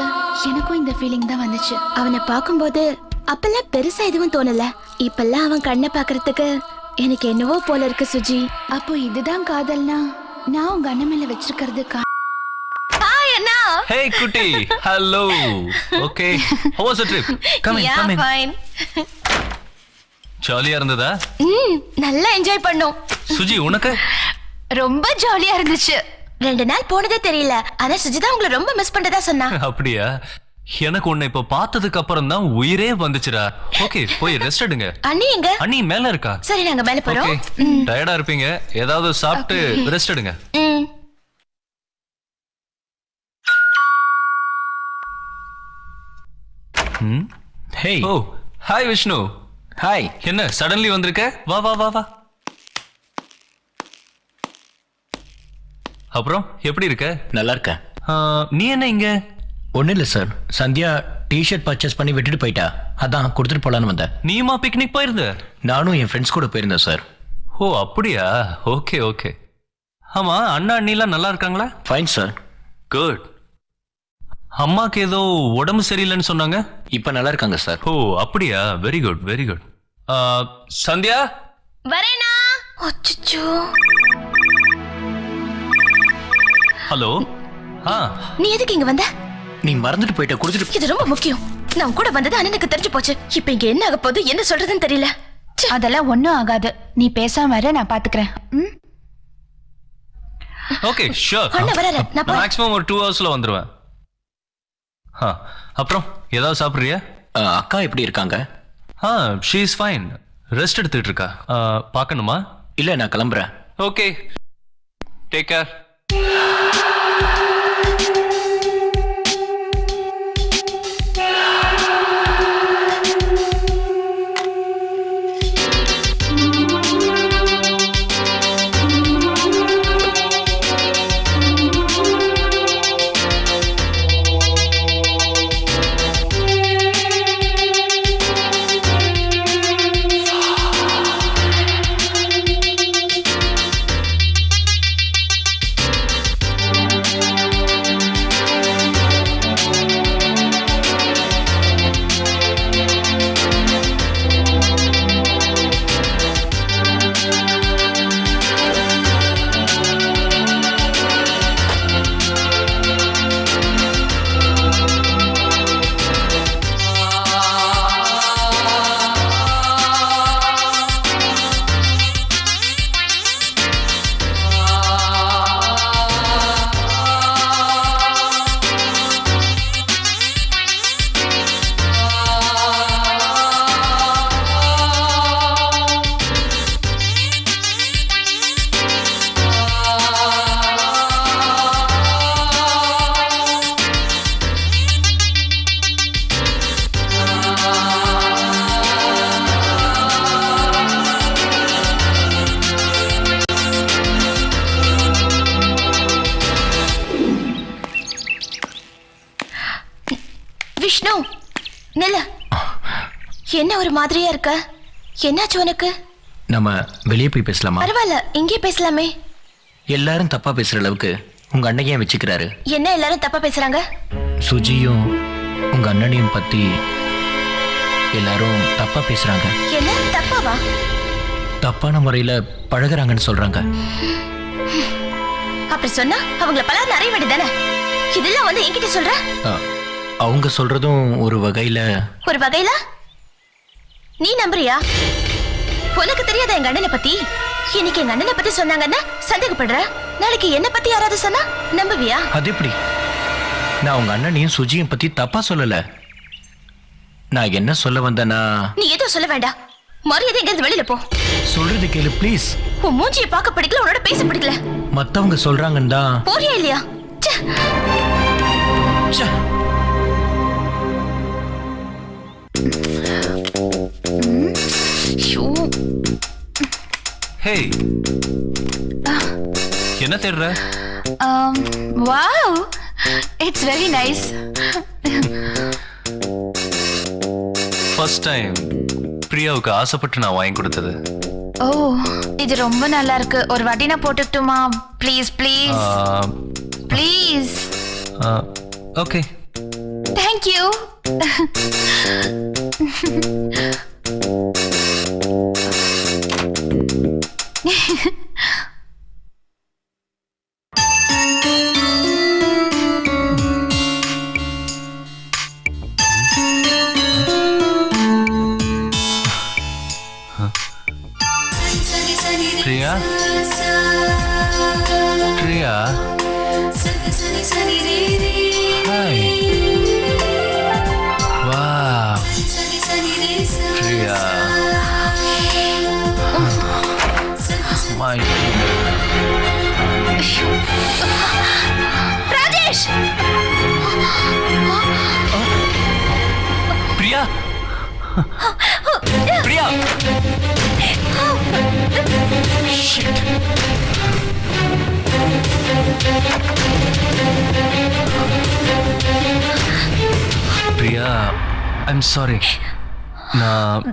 எனக்கும் இந்த ஃபீலிங் தான் வந்துச்சு. அவனை பார்க்கும்போது அப்பெல்லாம் பெருசா எதுவும் தோணல. இப்பெல்லாம் அவன் கண்ணை பாக்குறதுக்கு எனக்கு என்னவோ போல இருக்கு சுஜி. அப்போ இதுதான் காதல்னா நான் உங்க அண்ணன் மேல வச்சிருக்கிறது Hey குட்டி, hello. Okay, how was the trip? Come in, come in. Fine. ஜாலியா இருந்ததா? நல்லா என்ஜாய் பண்ணோம். சுஜி, உனக்கு? ரொம்ப ஜாலியா இருந்துச்சு. 2 நாள் போனதே தெரியல. ஆனா சுஜிதா உங்களை ரொம்ப மிஸ் பண்றதா சொன்னா. அப்படியா? எனக்கு உன்னை இப்ப பார்த்ததுக்கு அப்புறம் தான் உயிரே வந்துச்சுடா. ஓகே, போய் ரெஸ்ட் எடுங்க. அண்ணி எங்க? அண்ணி மேல இருக்கா? சரி, நாங்க மேல போறோம். ஓகே, டயர்டா இருப்பீங்க, ஏதாவது சாப்பிட்டு ரெஸ்ட் எடுங்க. ஹே. ஓ, ஹாய் விஷ்ணு. ஹாய். என்ன சடன்லி வந்திருக்க? வா வா வா வா. அப்புறம் எப்படி இருக்க? நல்லா இருக்கேன். நீ என்ன இங்க? ஒன்றும் இல்லை சார், சந்தியா டிஷர்ட் பர்ச்சேஸ் பண்ணி விட்டுட்டு போயிட்டா, அதான் கொடுத்துட்டு போலான்னு வந்தேன். நீமா பிக்னிக் போயிருந்த? நானும் என் ஃப்ரெண்ட்ஸ் கூட போயிருந்தேன் சார். ஓ அப்படியா? Okay okay. ஆமா, அண்ணா அண்ணிலாம் நல்லா இருக்காங்களா? Fine sir. குட். அம்மாக்கு ஏதோ உடம்பு சரியில்லைன்னு சொன்னாங்க. இப்போ நல்லா இருக்காங்க சார். ஓ அப்படியா? Very good very good. Sandhya வரேனா? அச்சச்சோ. ஹலோ. நீ எதுக்கு இங்க வந்த? நீ மறந்துட்டு போயிட்ட, கொடுத்துட்டு. இது ரொம்ப முக்கியம். நான் கூட வந்தது அண்ணனுக்கு தெரிஞ்சு போச்சு. இப்போ இங்க என்ன ஆக போகுது, என்ன சொல்றதுன்னு தெரியல. அதெல்லாம் ஒண்ணும் ஆகாது. நீ பேசாம வர, நான் பாத்துக்கிறேன். Okay sure. அண்ணா வராரு, நான் போறேன். மேக்ஸிமம் ஒரு 2 ஹவர்ஸ்ல வந்துருவேன். அப்புறம் ஏதாவது சாப்பிடுறியா? அக்கா எப்படி இருக்காங்க? She is fine. ரெஸ்ட் எடுத்துட்டு இருக்கா. பார்க்கணுமா? இல்லை, நான் கிளம்புறேன். Okay, take care. நில்ல. என்ன ஒரு மாதிரியா இருக்க? என்னாச்சு உனக்கு? நம்ம வெளியே போய் பேசலாமா? பரவாயில்ல, இங்கே பேசலாமே. எல்லாரும் தப்பா பேசுற அளவுக்கு உங்க அண்ணன் ஏன் வச்சுக்கிறாரு? என்ன எல்லாரும் தப்பா பேசுறாங்க? சுஜியும் உங்க அண்ணனையும் பத்தி எல்லாரும் தப்பா பேசுறாங்க. என்ன தப்பாவா? தப்பான முறையில பழகுறாங்கன்னு சொல்றாங்க. அப்படி சொன்னா அவங்கள பலர் நிறைய வேண்டியதானே? இதெல்லாம் வந்து என்கிட்ட சொல்ற? அவங்க சொல்றதும் ஒரு வகையில நீ நம்புறியா? உனக்கு தெரியாத எங்க அண்ணனை பத்தி? இன்னைக்கு எங்க அண்ணனை பத்தி சொன்னாங்கன்னா சந்தேகப்படுற, நாளைக்கு என்ன பத்தி யாராவது சொன்னா நம்புவியா? அது எப்படி? நான் உங்க அண்ணனையும் சுஜியும் பத்தி தப்பா சொல்லல. நான் என்ன சொல்ல வந்தேன்னா... நீ எதுவும் சொல்ல வேண்டாம். மரியாதை எங்க வெளியில போ. சொல்றது கேளு ப்ளீஸ். உன் மூஞ்சியை பார்க்க பிடிக்கல, உன்னோட பேச பிடிக்கல. மத்தவங்க சொல்றாங்கன்னு தான். போறியா இல்லையா? ஹே, என்ன தேடுற? Wow, it's very nice. First time பிரியாவுக்கு ஆசைப்பட்டு நான் வாங்கி கொடுத்தது. ஓ, இது ரொம்ப நல்லா இருக்கு. ஒரு வாட்டி நான் போட்டுட்டுமா? Please please please. Okay, thank you. Priya, Priya, hi, wow, Priya, my Rajesh, Priya, Priya, shit. Priya, I'm sorry. நான்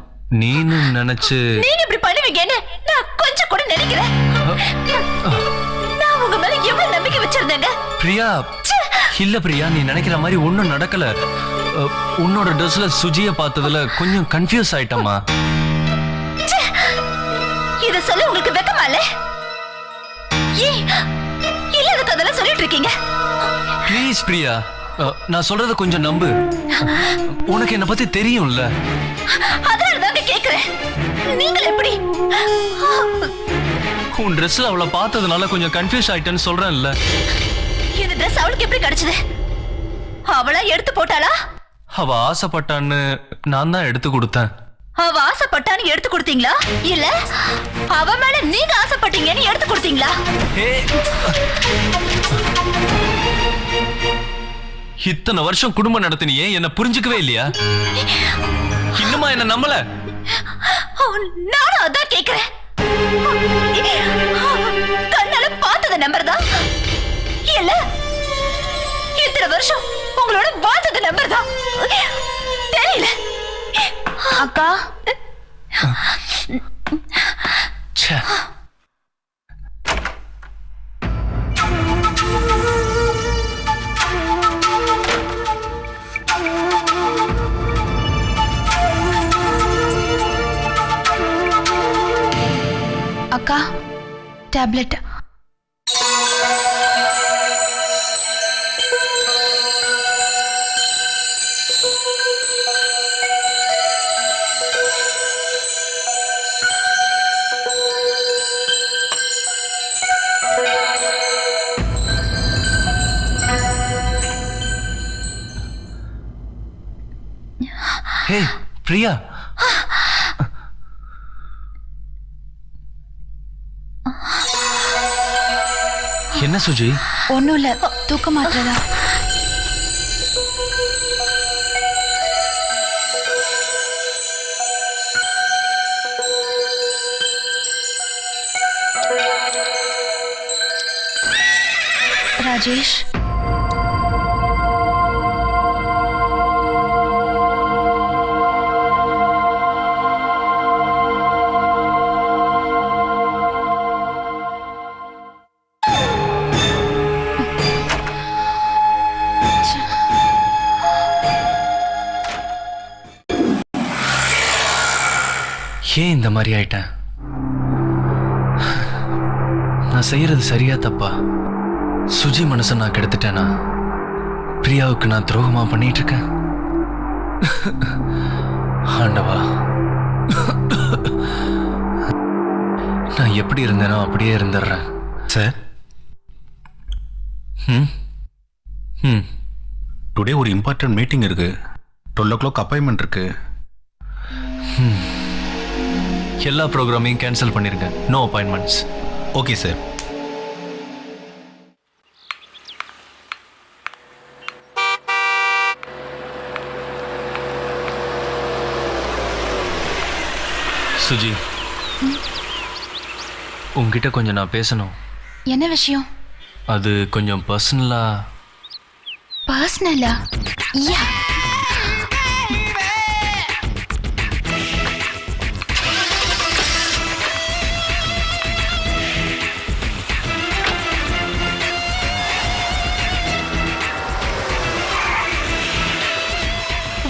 நீனு நினைச்சு... நீங்க இப்படி பண்ணுவீங்கன்னு நான் கொஞ்சம் கூட நினைக்கிறேன். நான் உங்க மேல எவ்வளவு நம்பிக்கை வச்சிருந்தேங்க. பிரியா, இல்ல பிரியா, நீ நினைக்கிற மாதிரி ஒண்ணும் நடக்கல. உன்னோட ட்ரெஸ்ல சுஜிய பார்த்ததுல கொஞ்சம் கன்ஃபியூஸ் ஆயிட்டமா. இத சொல்ல உங்களுக்கு வெக்கமா இல்ல? இல்லாத கதெல்லாம் சொல்லிட்டு இருக்கீங்க. ப்ளீஸ் பிரியா, நான் சொல்றத கொஞ்சம் நம்பு. உனக்கு என்ன பத்தி தெரியும்ல. அதனாலதான் கேக்குறேன். நீங்கள் எப்படி உன் ட்ரெஸ்ல அவளை பார்த்ததுனால கொஞ்சம் கன்ஃபியூஸ் ஆயிட்டேன்னு சொல்றேன்ல. இந்த ட்ரெஸ் அவளுக்கு எப்படி கிடைச்சது? அவளா எடுத்து போட்டாளா? அவ ஆசைப்பட்டான்னு நான் தான் எடுத்து கொடுத்தேன். அவ ஆசைப்பட்டான்னு எடுத்து கொடுத்தீங்களா, இல்ல அவ மேல நீங்க ஆசைப்பட்டீங்கன்னு எடுத்து கொடுத்தீங்களா? இத்தனை வருஷம் குடும்பம் நடத்தினியே, என்ன புரிஞ்சுக்கவே இல்லையா? இன்னுமா என்ன நம்பல? நானும் அதான் கேக்குறேன். கண்ணால பார்த்தத நம்பர் தான் இல்ல இத்தனை வருஷம் உங்களோட பார்த்தத நம்பர் தான் தெரியல. அக்கா, ச்சே. அக்கா, டேப்லெட். ஹே பிரியா, என்ன சுஜி? ஒன்னும் இல்ல, தூக்க மாத்திரதா. ராஜேஷ், ஏன் இந்த மாதிரி ஆயிட்டேன்? நான் செய்யறது சரியா தப்பா? சுஜி மனசை நான் கெடுத்துட்டேனா? பிரியாவுக்கு நான் துரோகமா பண்ணிட்டு இருக்கேன்? ஆண்டவா, நான் எப்படி இருந்தேனோ அப்படியே இருந்துடுறேன். சார், டுடே ஒரு இம்பார்ட்டன்ட் மீட்டிங் இருக்கு. 12 o'clock அப்பாயின்மெண்ட் இருக்கு. எல்லா ப்ரோக்ராமையும் கேன்சல் பண்ணிருங்க. No appointments. Okay sir. Suji, உங்ககிட்ட கொஞ்சம் நான் பேசணும். என்ன விஷயம்? அது கொஞ்சம் பர்சனலா. பர்சனலா? யா.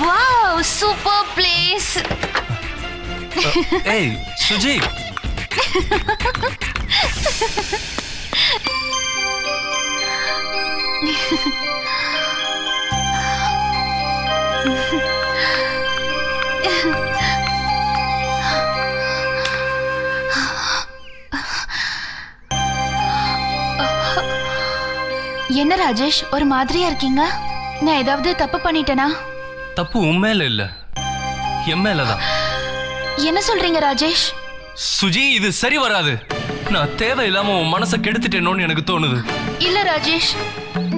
Wow, super place. ஏய் சுஜி, என்ன ராஜேஷ், ஒரு மாதிரியா இருக்கீங்க? நான் ஏதாவது தப்பு பண்ணிட்டேனா? தப்பு உண்மையில இல்ல, என் மேலதான். என்ன சொல்றீங்க ராஜேஷ்? சுஜி, இது சரி வராது. நான் தேவையில்லாம உன் மனசை கெடுத்துட்டேனோன்னு எனக்கு தோணுது. இல்ல ராஜேஷ்,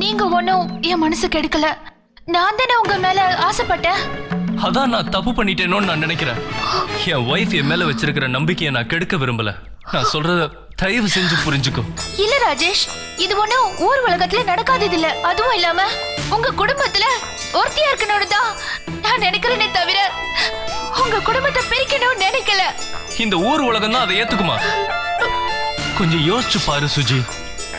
நீங்க ஒன்னும் என் மனசு கெடுக்கல. நான் தானே உங்க மேல ஆசைப்பட்டேன். அதான் நான் தப்பு பண்ணிட்டேனோன்னு நான் நினைக்கிறேன். என் ஒய்ஃப் என் மேல வச்சிருக்கிற நம்பிக்கையை நான் கெடுக்க விரும்பல. நான் சொல்றத தயவு செஞ்சு புரிஞ்சுக்கோ. இல்ல ராஜேஷ், இது ஒண்ணும் ஊர் உலகத்துல நடக்காதது இல்ல. அதுவும் இல்லாம உங்க குடும்பத்துல ஒருத்தியா இருக்கணும்னு தான் நான் நினைக்கிறேனே தவிர உங்க குடும்பத்தை பிரிக்கணும்னு நினைக்கல. இந்த ஊர் உலகம் தான் அதை ஏத்துக்குமா? கொஞ்சம் யோசிச்சு பாரு சுஜி.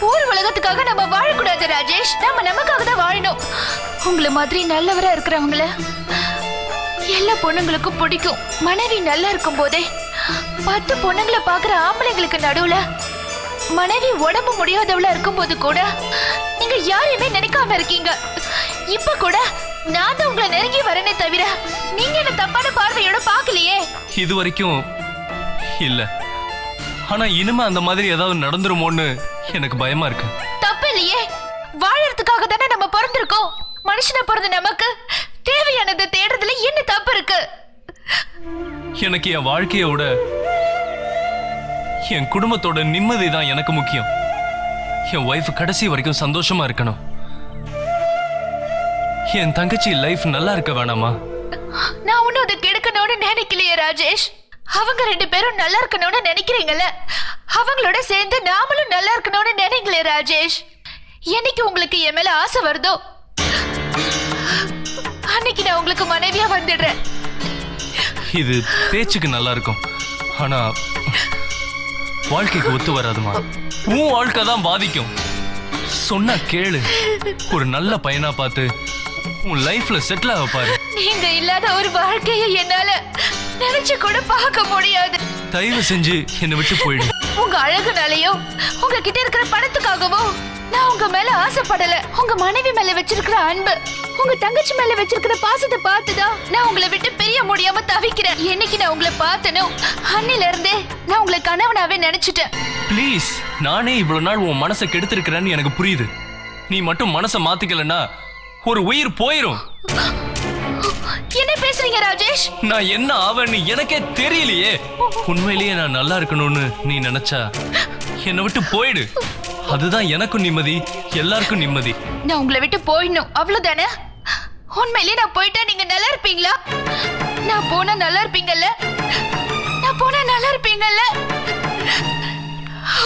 ஊர் உலகத்துக்காக நம்ம வாழக்கூடாது ராஜேஷ். நம்ம நமக்காக தான் வாழணும். உங்களை மாதிரி நல்லவரா இருக்கிறவங்கள எல்லா பொண்ணுங்களுக்கும் பிடிக்கும். மனைவி நல்லா இருக்கும் போதே 10 பொண்ணுங்களை பாக்குற ஆம்பளைங்களுக்கு நடுவுல மனைவி உடம்பு முடியாதவளா இருக்கும் போது கூட நீங்க யாரையுமே நினைக்காம இருக்கீங்க. இப்ப கூட நான் தான் உங்களை நெருங்கி வரேனே தவிர நீங்க என்ன தப்பான பார்வையோட பாக்கலையே. இது வரைக்கும் இல்ல, ஆனா இனிமே அந்த மாதிரி ஏதாவது நடந்துருமோன்னு எனக்கு பயமா இருக்கு. தப்பு இல்லையே, வாழறதுக்காக தானே நம்ம பிறந்திருக்கோம். மனுஷனை பிறந்த நமக்கு தேவையானதை தேடுறதுல என்ன தப்பு இருக்கு? எனக்கு என் வாழ்க்கையை விட என் குடும்பத்தோட நிம்மதி தான் எனக்கு முக்கியம். என் ஒய்ஃப் கடைசி வரைக்கும் சந்தோஷமா இருக்கணும். என் தங்கச்சி லைஃப் நல்லா இருக்க வேணாமா? நான் ஒன்னும் அதை கெடுக்கணும்னு நினைக்கலையே ராஜேஷ். அவங்க 2 பேரும் நல்லா இருக்கணும்னு நினைக்கிறீங்கல்ல, அவங்களோட சேர்ந்து நாமளும் நல்லா இருக்கணும்னு நினைங்களே ராஜேஷ். என்னைக்கு உங்களுக்கு என் மேல ஆசை வருதோ அன்னைக்கு நான் உங்களுக்கு மனைவியா வந்துடுறேன். இது பேச்சுக்கு நல்லா இருக்கும், ஆனா வாழ்க்கைக்கு ஒத்து வராதுமா. உன் வாழ்க்கை தான் பாதிக்கும். சொன்னா கேளு. ஒரு நல்ல பையனா பார்த்து உன் லைஃப்ல செட்டில் ஆக பாரு. நீங்க இல்லாத ஒரு வாழ்க்கையை என்னால நினைச்சு கூட பார்க்க முடியாது. தயவு செஞ்சு என்னை விட்டு போயிடு. உங்க அழகுனாலயோ உங்ககிட்ட இருக்கிற பணத்துக்காகவோ நான் உங்க மேல ஆசைப்படல. உங்க மனைவி மேல வச்சிருக்கிற அன்பு, உங்க தங்கச்சி மேல வச்சிருக்கிற பாசத்தை பார்த்துதான் நான் உங்களை விட்டு பிரிய முடியாம தவிக்கிறேன். என்னைக்கு நான் உங்களை பார்த்தனோ அன்னில இருந்தே நான் உங்களை கணவனாவே நினைச்சிட்டேன். ப்ளீஸ், நானே இவ்வளவு நாள் உன் மனசை கெடுத்திருக்கிறேன்னு எனக்கு புரியுது. நீ மட்டும் மனசை மாத்திக்கலன்னா ஒரு உயிர் போயிரும். என்ன பேசுறீங்க ராஜேஷ்? நான் என்ன ஆவேன்னு எனக்கே தெரியலையே. உண்மையிலேயே நான் நல்லா இருக்கணும்னு நீ நினைச்சா என்னை விட்டு போயிடு. அதுதான் எனக்கும் நிம்மதி, எல்லாருக்கும் நிம்மதி. நான் உங்களை விட்டு போயிடணும், அவ்வளவுதானே? உண்மையிலேயே நான் போயிட்டா நீங்க நல்லா இருப்பீங்களா? நான் போனா நல்லா இருப்பீங்கல்ல? நான் போனா நல்லா இருப்பீங்கல்ல?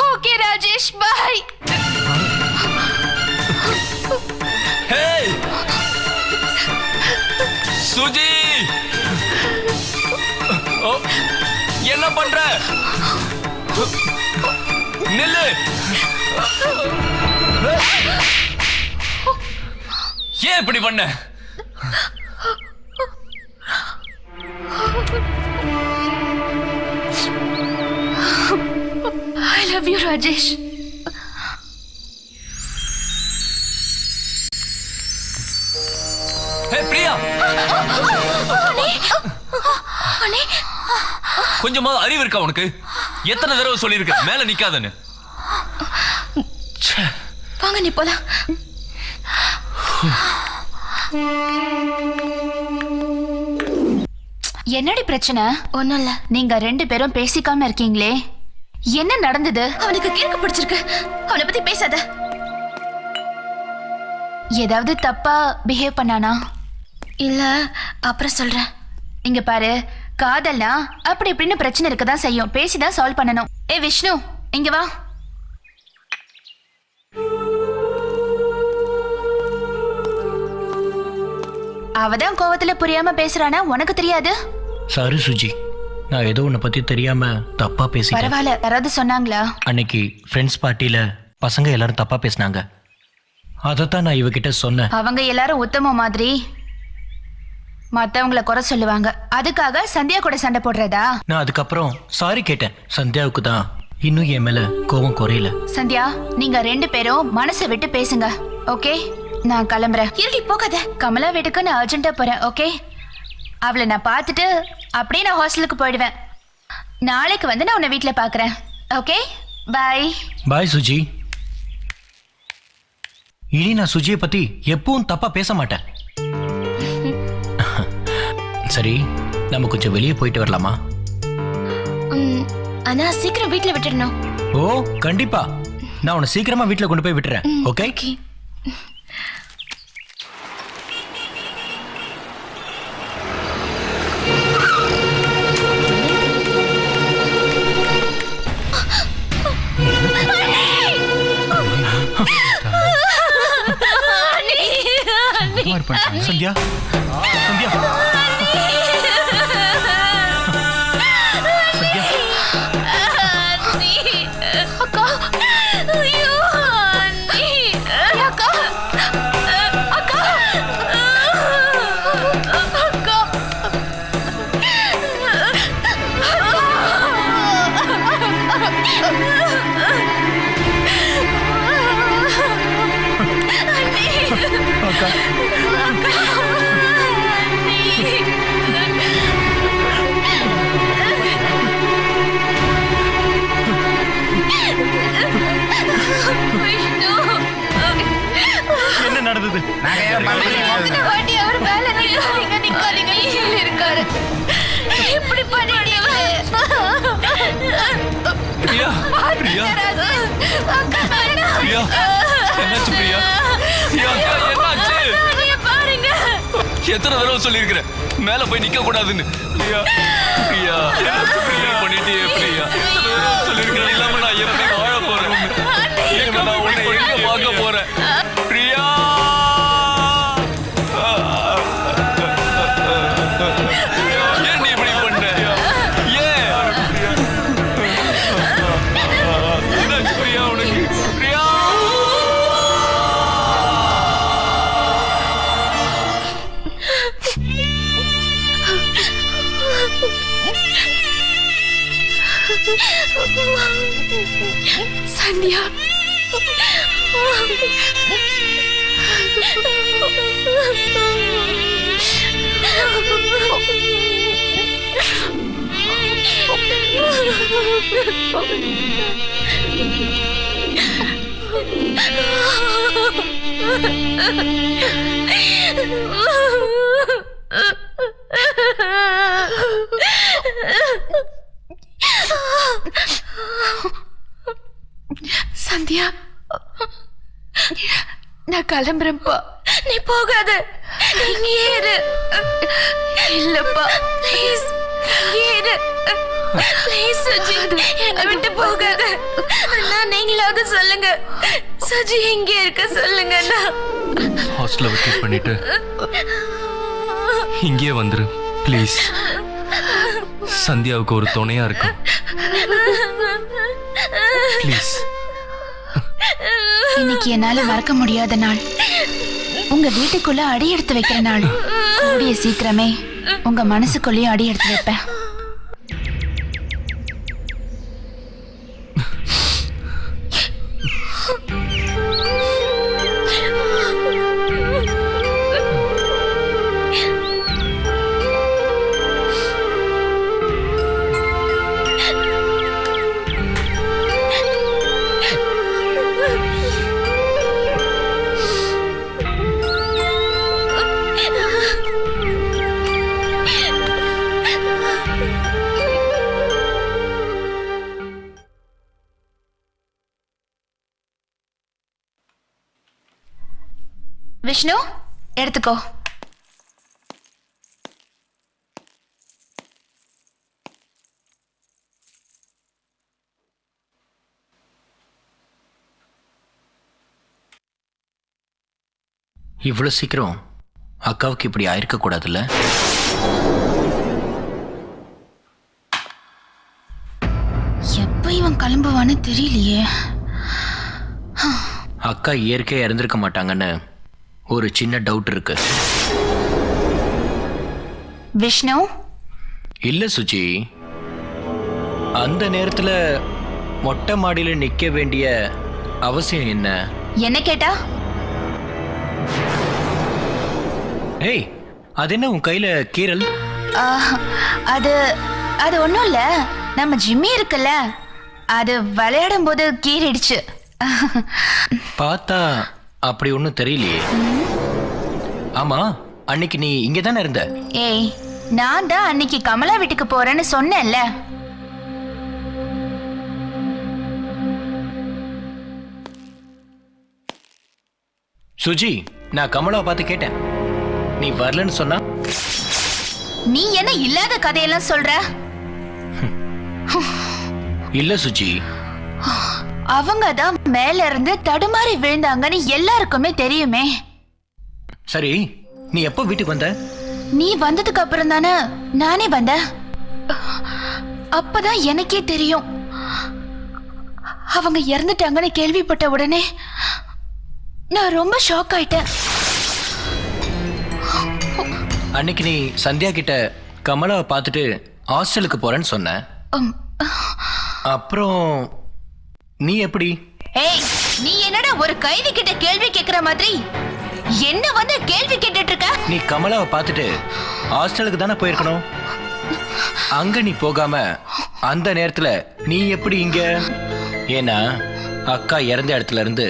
Okay Rajesh, bye. Hey Suji, oh, என்ன பண்ற? நில்லு. ஏன் இப்படி பண்ண? Love you Rajesh. Hey Priya, கொஞ்சமா அறிவு இருக்கா உனக்கு? எத்தனை தடவை சொல்லியிருக்க மேல நிக்காதன்னு? வாங்க நீ போலாம். என்னடி பிரச்சனை? ஒண்ணும் இல்ல. நீங்க 2 பேரும் பேசிக்காம இருக்கீங்களே, என்ன நடந்தது? அவனுக்கு கிறுக்கு பிடிச்சிருக்கு. அவனை பத்தி பேசாத. ஏதாவது தப்பா பிஹேவ் பண்ணானா? இல்ல, அப்புறம் சொல்றேன். இங்க பாரு, காதல்னா அப்படி இப்படின்னு பிரச்சனை இருக்கதான் செய்யும். பேசிதான் சால்வ் பண்ணணும். ஏ விஷ்ணு, இங்க வா. அவதான் கோவத்துல புரியாம பேசுறானா, உனக்கு தெரியாது? சாரி சுஜி, நான் ஏதோ உன்னை பத்தி தெரியாம தப்பா பேசிட்டேன். பரவாயில்ல, யாராவது சொன்னாங்களா? அன்னைக்கு ஃப்ரெண்ட்ஸ் பார்ட்டியில பசங்க எல்லாரும் தப்பா பேசினாங்க. அதைத்தான் நான் இவகிட்ட சொன்னேன். அவங்க எல்லாரும் உத்தம மாதிரி மத்தவங்கள குறை சொல்லுவாங்க. அதுக்காக சந்தியா கூட சண்டை போடுறதா? நான் அதுக்கப்புறம் சாரி கேட்டேன். சந்தியாவுக்கு தான் இன்னும் என் மேல கோவம் குறையல. சந்தியா, நீங்க 2 பேரும் மனசை விட்டு பேசுங்க. ஓகே, நான் கிளம்புறேன். இருடி போகாத. கமலா வீட்டுக்கு நான் அர்ஜென்ட்டா போறேன். ஓகே, அவளை நான் பார்த்துட்டு அப்படியே நான் ஹாஸ்டலுக்கு போயிடுவேன். நாளைக்கு வந்து நான் உன்னை வீட்டில் பார்க்குறேன். ஓகே, பாய். பாய் சுஜி. இனி நான் சுஜியை பத்தி எப்பவும் தப்பா பேச மாட்டேன். சரி, நம்ம கொஞ்சம் வெளியே போயிட்டு வரலாமா? ஆனா சீக்கிரம் வீட்டுல விட்டுடணும். ஓ கண்டிப்பா, நான் உன்னை சீக்கிரமா வீட்டுல கொண்டு போய் விட்டுறேன். ஓகே. சந்தியா, சந்தியா, சந்தியா. அக்கா, ஐயோ அண்ணி. அக்கா, அக்கா, அக்கா. அக்கா, என்ன நடந்தது? வாட்டி அவர் மேல நிக்காதீங்க, நிக்காதீங்க, கீழே இருக்காரு. இப்படி பண்ணிட்டீங்க. பிரியா, பிரியா, பிரியா, என்னாச்சு பிரியா? பிரியா, என்னாச்சு? பாருங்க, எத்தனை தடவை சொல்லியிருக்கிறேன் மேல போய் நிக்க கூடாதுன்னு? பிரியா, பிரியா, என்னாச்சு பிரியா? பண்ணிட்டியே பிரியா. எத்தனை தடவை சொல்லியிருக்கிறேன், இல்லாம நான் எப்படி வாழ போறேன்? எங்க நான் உன்னை எங்க பார்க்க போறேன்? பிரியா, ஏன் நீ இப்படி பண்ண? ஏன்? என்னாச்சு பிரியா உனக்கு? பிரியா, சந்தியா. சந்தியா, நான் கிளம்புறேன்ப்பா. நீ போகாத. இங்கேயே இரு. இல்லப்பா, ப்ளீஸ் இங்கேயே இரு. ப்ளீஸ் சஜி, என்னை விட்டு போகாத. அண்ணா, நீங்களாவது சொல்லுங்க. சஜி எங்கே இருக்க சொல்லுங்க அண்ணா. ஹாஸ்டல்ல வெக்கேட் பண்ணிட்டு இங்கே வந்துரு ப்ளீஸ். சந்தியாவுக்கு ஒரு துணையா இருக்கும் ப்ளீஸ். இன்னைக்கு என்னால மறக்க முடியாத நாள். உங்க வீட்டுக்குள்ள அடி எடுத்து வைக்கிற நாள். கூடிய சீக்கிரமே உங்க மனசுக்குள்ளேயும் அடி எடுத்து வைப்பேன். விஷ்ணு எடுத்துக்கோ. இவ்வளோ சீக்கிரம் அக்காவுக்கு இப்படி ஆயிருக்க கூடாதுல்ல? எப்ப இவன் கிளம்புவான்னு தெரியலையே. அக்கா இயற்கையாக இறந்திருக்க மாட்டாங்கன்னு ஒரு சின்ன டவுட் இருக்கு. விஷ்ணு இல்லை சுச்சி, அந்த நேரத்தில் மொட்டை மாடியில் நிற்க வேண்டிய அவசியம் என்ன? என்ன கேட்டா? ஏய், அது என்ன உன் கையில் கீரல்? அது அது ஒன்றும் இல்லை. நம்ம ஜிம்மி இருக்குல்ல, அது விளையாடும் போது கீறிடுச்சு. பார்த்தா அப்படி ஒன்றும் தெரியலையே. ஆமா, அன்னைக்கு நீ இங்கே தானே இருந்த? ஏய், நான் தான் அன்னைக்கு கமலா வீட்டுக்கு போறேன்னு சொன்னேன்ல. சுஜி, நான் கமலாவை பார்த்து கேட்டேன். நீ வரலன்னு சொன்னா? நீ என்ன இல்லாத கதையெல்லாம் சொல்ற? இல்ல சுஜி, அவங்க தான் மேல இருந்து தடுமாறி விழுந்தாங்கன்னு எல்லாருக்குமே தெரியுமே. சரி, நீ எப்போ வீட்டுக்கு வந்த? நீ வந்ததுக்கு அப்புறம் தானே நானே வந்தேன். அப்பதான் எனக்கே தெரியும் அவங்க இறந்துட்டாங்கன்னு கேள்விப்பட்ட உடனே நான் ரொம்ப ஷாக் ஆயிட்டேன். அன்னைக்கு நீ சந்தியா கிட்ட கமலாவை பார்த்துட்டு ஹாஸ்டலுக்கு போறேன்னு சொன்ன. அப்புறம் நீ எப்படி? ஏய், நீ என்னடா ஒரு கைதி கிட்ட கேள்வி கேக்குற மாதிரி என்ன வந்து கேள்வி கேட்டுட்டு இருக்க? நீ கமலாவை பார்த்துட்டு ஹாஸ்டலுக்கு தானே போயிருக்கணும். அங்க நீ போகாம அந்த நேரத்துல நீ எப்படி இங்க? ஏன்னா அக்கா இறந்த இடத்துல இருந்து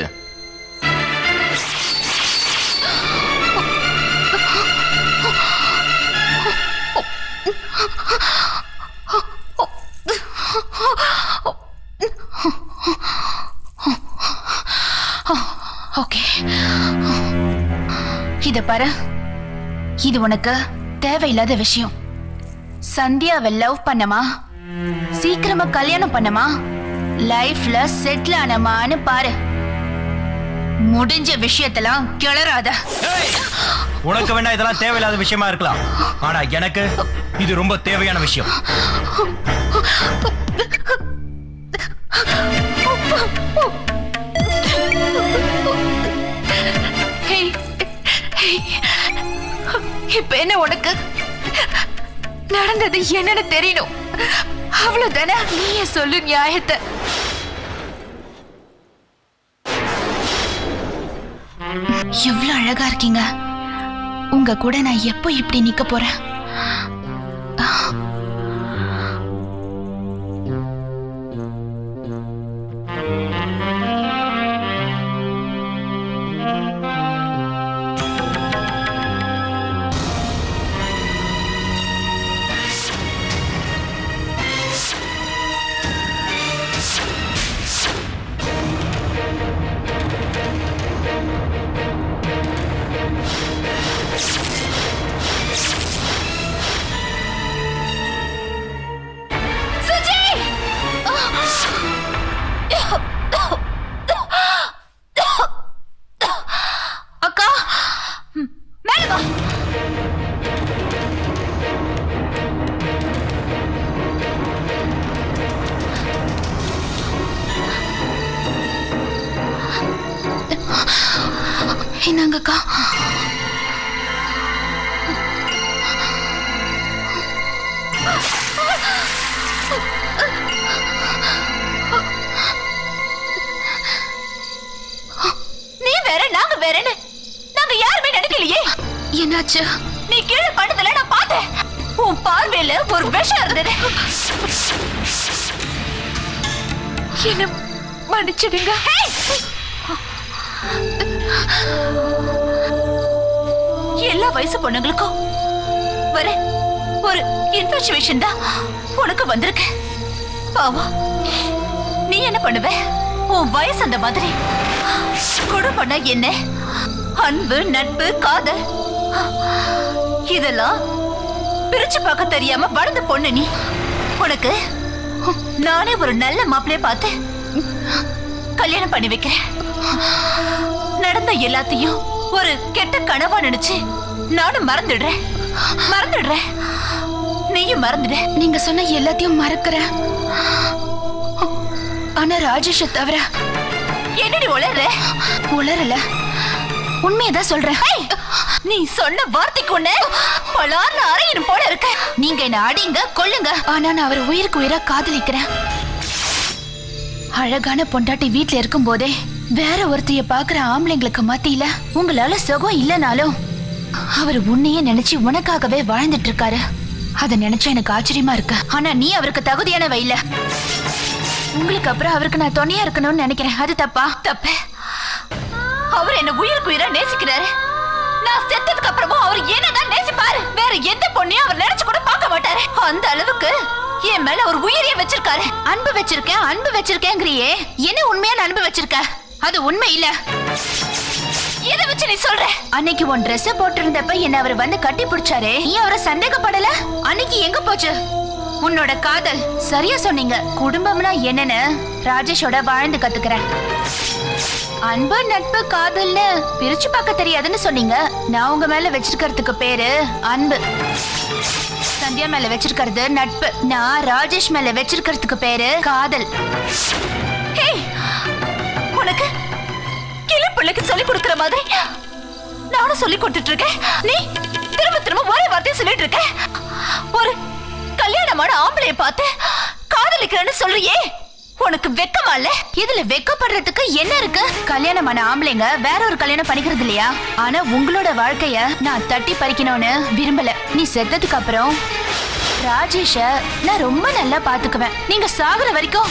ஓகே, இத பாரு, இது உனக்கு தேவையில்லாத விஷயம். சந்தியாவை லவ் பண்ணமா, சீக்கிரமா கல்யாணம் பண்ணமா, லைஃப்ல செட்டில் ஆனமான்னு பாரு. முடிஞ்ச விஷயத்தெல்லாம் கிளறாத. உனக்கு வேணா இதெல்லாம் தேவையில்லாத விஷயமா இருக்கலாம், ஆனா எனக்கு இது ரொம்ப தேவையான விஷயம். இப்ப என்ன உனக்கு நடந்தது என்னன்னு தெரியணும், அவ்வளவுதானே? நீயே சொல்லு நியாயத்தை. எவ்வளவு அழகா இருக்கீங்க. உங்க கூட நான் எப்போ இப்படி நிக்க போறேன்? என்னங்கக்கா? நீ வேற நாங்க வேறன்னு நாங்க யாருமே நினைக்கலையே. என்னாச்சு? நீ கீழே படுத்தல, நான் பார்த்தேன். உன் பார்வையில ஒரு விஷம் இருந்தது. என்ன மன்னிச்சிடுங்க. எல்லா வயசு பொண்ணுங்களுக்கும் வர ஒரு இன்ஃபர்ச்சுவேஷன் தான் உனக்கு வந்திருக்கு. பாவம், நீ என்ன பண்ணுவ? உன் வயசு அந்த மாதிரி கொடு பண்ண என்ன அன்பு, நட்பு, காதல் இதெல்லாம் பிரிச்சு பார்க்க தெரியாம வளர்ந்த பொண்ணு நீ. உனக்கு நானே ஒரு நல்ல மாப்பிள்ளைய பார்த்து கல்யாணம் பண்ணி வைக்கிறேன். நடந்த எல்லாத்தையும் ஒரு கெட்ட கனவா நினைச்சு நானும் மறந்துடுறேன். நீயும் மறந்துடு. நீங்க சொன்ன எல்லாத்தையும் மறக்கிறேன். ஆனா ராஜேஷ தவிர. என்னடி உளறல, உண்மையதான் சொல்றேன். நீ சொன்ன வார்த்தைக்கு ஒண்ணு பலார்னு அறையணும் போல இருக்க. நீங்க என்ன அடிங்க கொல்லுங்க, ஆனா நான் அவர் உயிருக்கு உயிரா காதலிக்கிறேன். அழகான பொண்டாட்டி வீட்டுல இருக்கும் போதே வேற ஒருத்தைய பாக்குற ஆம்பளைங்களுக்கு மத்தியில உங்களால சுகம் இல்லைனாலும் அவர் உன்னையே நினைச்சு உனக்காகவே வாழ்ந்துட்டு இருக்காரு. அத நினைச்சா எனக்கு ஆச்சரியமா இருக்கு. ஆனா நீ அவருக்கு தகுதியானவ இல்ல. உங்களுக்கு அப்புறம் அவருக்கு நான் துணையா இருக்கணும்னு நினைக்கிறேன். அது தப்பா? தப்பு. அவர் என்ன உயிருக்கு உயிரா நேசிக்கிறாரு. நான் செத்ததுக்கு அப்புறமும் அவர் என்னதான் நேசிப்பாரு. வேற எந்த பொண்ணையும் அவர் நினைச்சு கூட பார்க்க மாட்டாரு. அந்த அளவுக்கு என் மேல ஒரு உயிரையே வச்சிருக்காரு. அன்பு வச்சிருக்கேங்கிறியே, என்ன உண்மையான அன்பு வச்சிருக்க? அது உண்மை இல்ல. எதை வச்சு நீ சொல்ற? அன்னைக்கு உன் ட்ரெஸ் போட்டிருந்தப்ப என்ன அவர் வந்து கட்டி பிடிச்சாரே, நீ அவரை சந்தேகப்படல? அன்னைக்கு எங்க போச்சு உன்னோட காதல்? சரியா சொன்னீங்க. குடும்பம்னா என்னன்னு ராஜேஷோட வாழ்ந்து கத்துக்கிறேன். அன்பு, நட்பு, காதல்னு பிரிச்சு பார்க்க தெரியாதுன்னு சொன்னீங்க. நான் உங்க மேல வச்சிருக்கிறதுக்கு பேரு அன்பு, சந்தியா மேல வச்சிருக்கிறது நட்பு, நான் ராஜேஷ் மேல வச்சிருக்கிறதுக்கு பேரு காதல். உனக்கு கிளப்பிள்ளைக்கு சொல்லி கொடுக்கிற மாதிரி நானும் சொல்லி கொடுத்துட்டு இருக்கேன். நீ திரும்ப திரும்ப ஒரே வார்த்தையை சொல்லிட்டு இருக்க. ஒரு கல்யாணமான ஆம்பளைய பார்த்து காதலிக்கிறேன்னு சொல்றியே, உனக்கு வெக்கமா இல்ல? இதுல வெக்கப்படுறதுக்கு என்ன இருக்கு? கல்யாணமான ஆம்பளைங்க வேற ஒரு கல்யாணம் பண்ணிக்கிறது இல்லையா? ஆனா உங்களோட வாழ்க்கைய நான் தட்டி பறிக்கணும்னு விரும்பல. நீ செத்ததுக்கு அப்புறம் ராஜேஷ நான் ரொம்ப நல்லா பாத்துக்குவேன். நீங்க சாகுற வரைக்கும்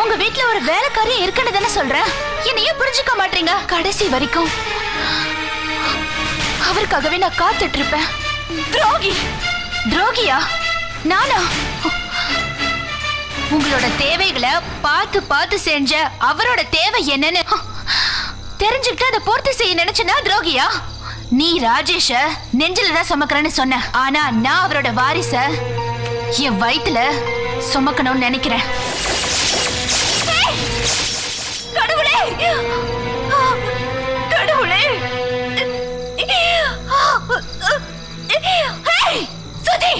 உங்க வீட்டுல ஒரு வேலைக்காரியம் இருக்குன்னு தானே சொல்றேன். என்னையே புரிஞ்சுக்க மாட்டீங்க. கடைசி வரைக்கும் அவருக்காகவே நான் காத்துட்டு இருப்பேன். துரோகியா நானா? உங்களோட தேவைகளை பார்த்து பார்த்து செஞ்ச அவரோட தேவை என்னன்னு தெரிஞ்சுக்கிட்டு அதை பூர்த்தி செய்ய நினைச்சனா துரோகியா? நீ ராஜேஷ நெஞ்சிலதான் சுமக்கிறேன்னு சொன்ன, ஆனா நான் அவரோட வாரிச என் வயித்துல சுமக்கணும்னு நினைக்கிறேன். கடவுளே, கடவுளே! சுதி,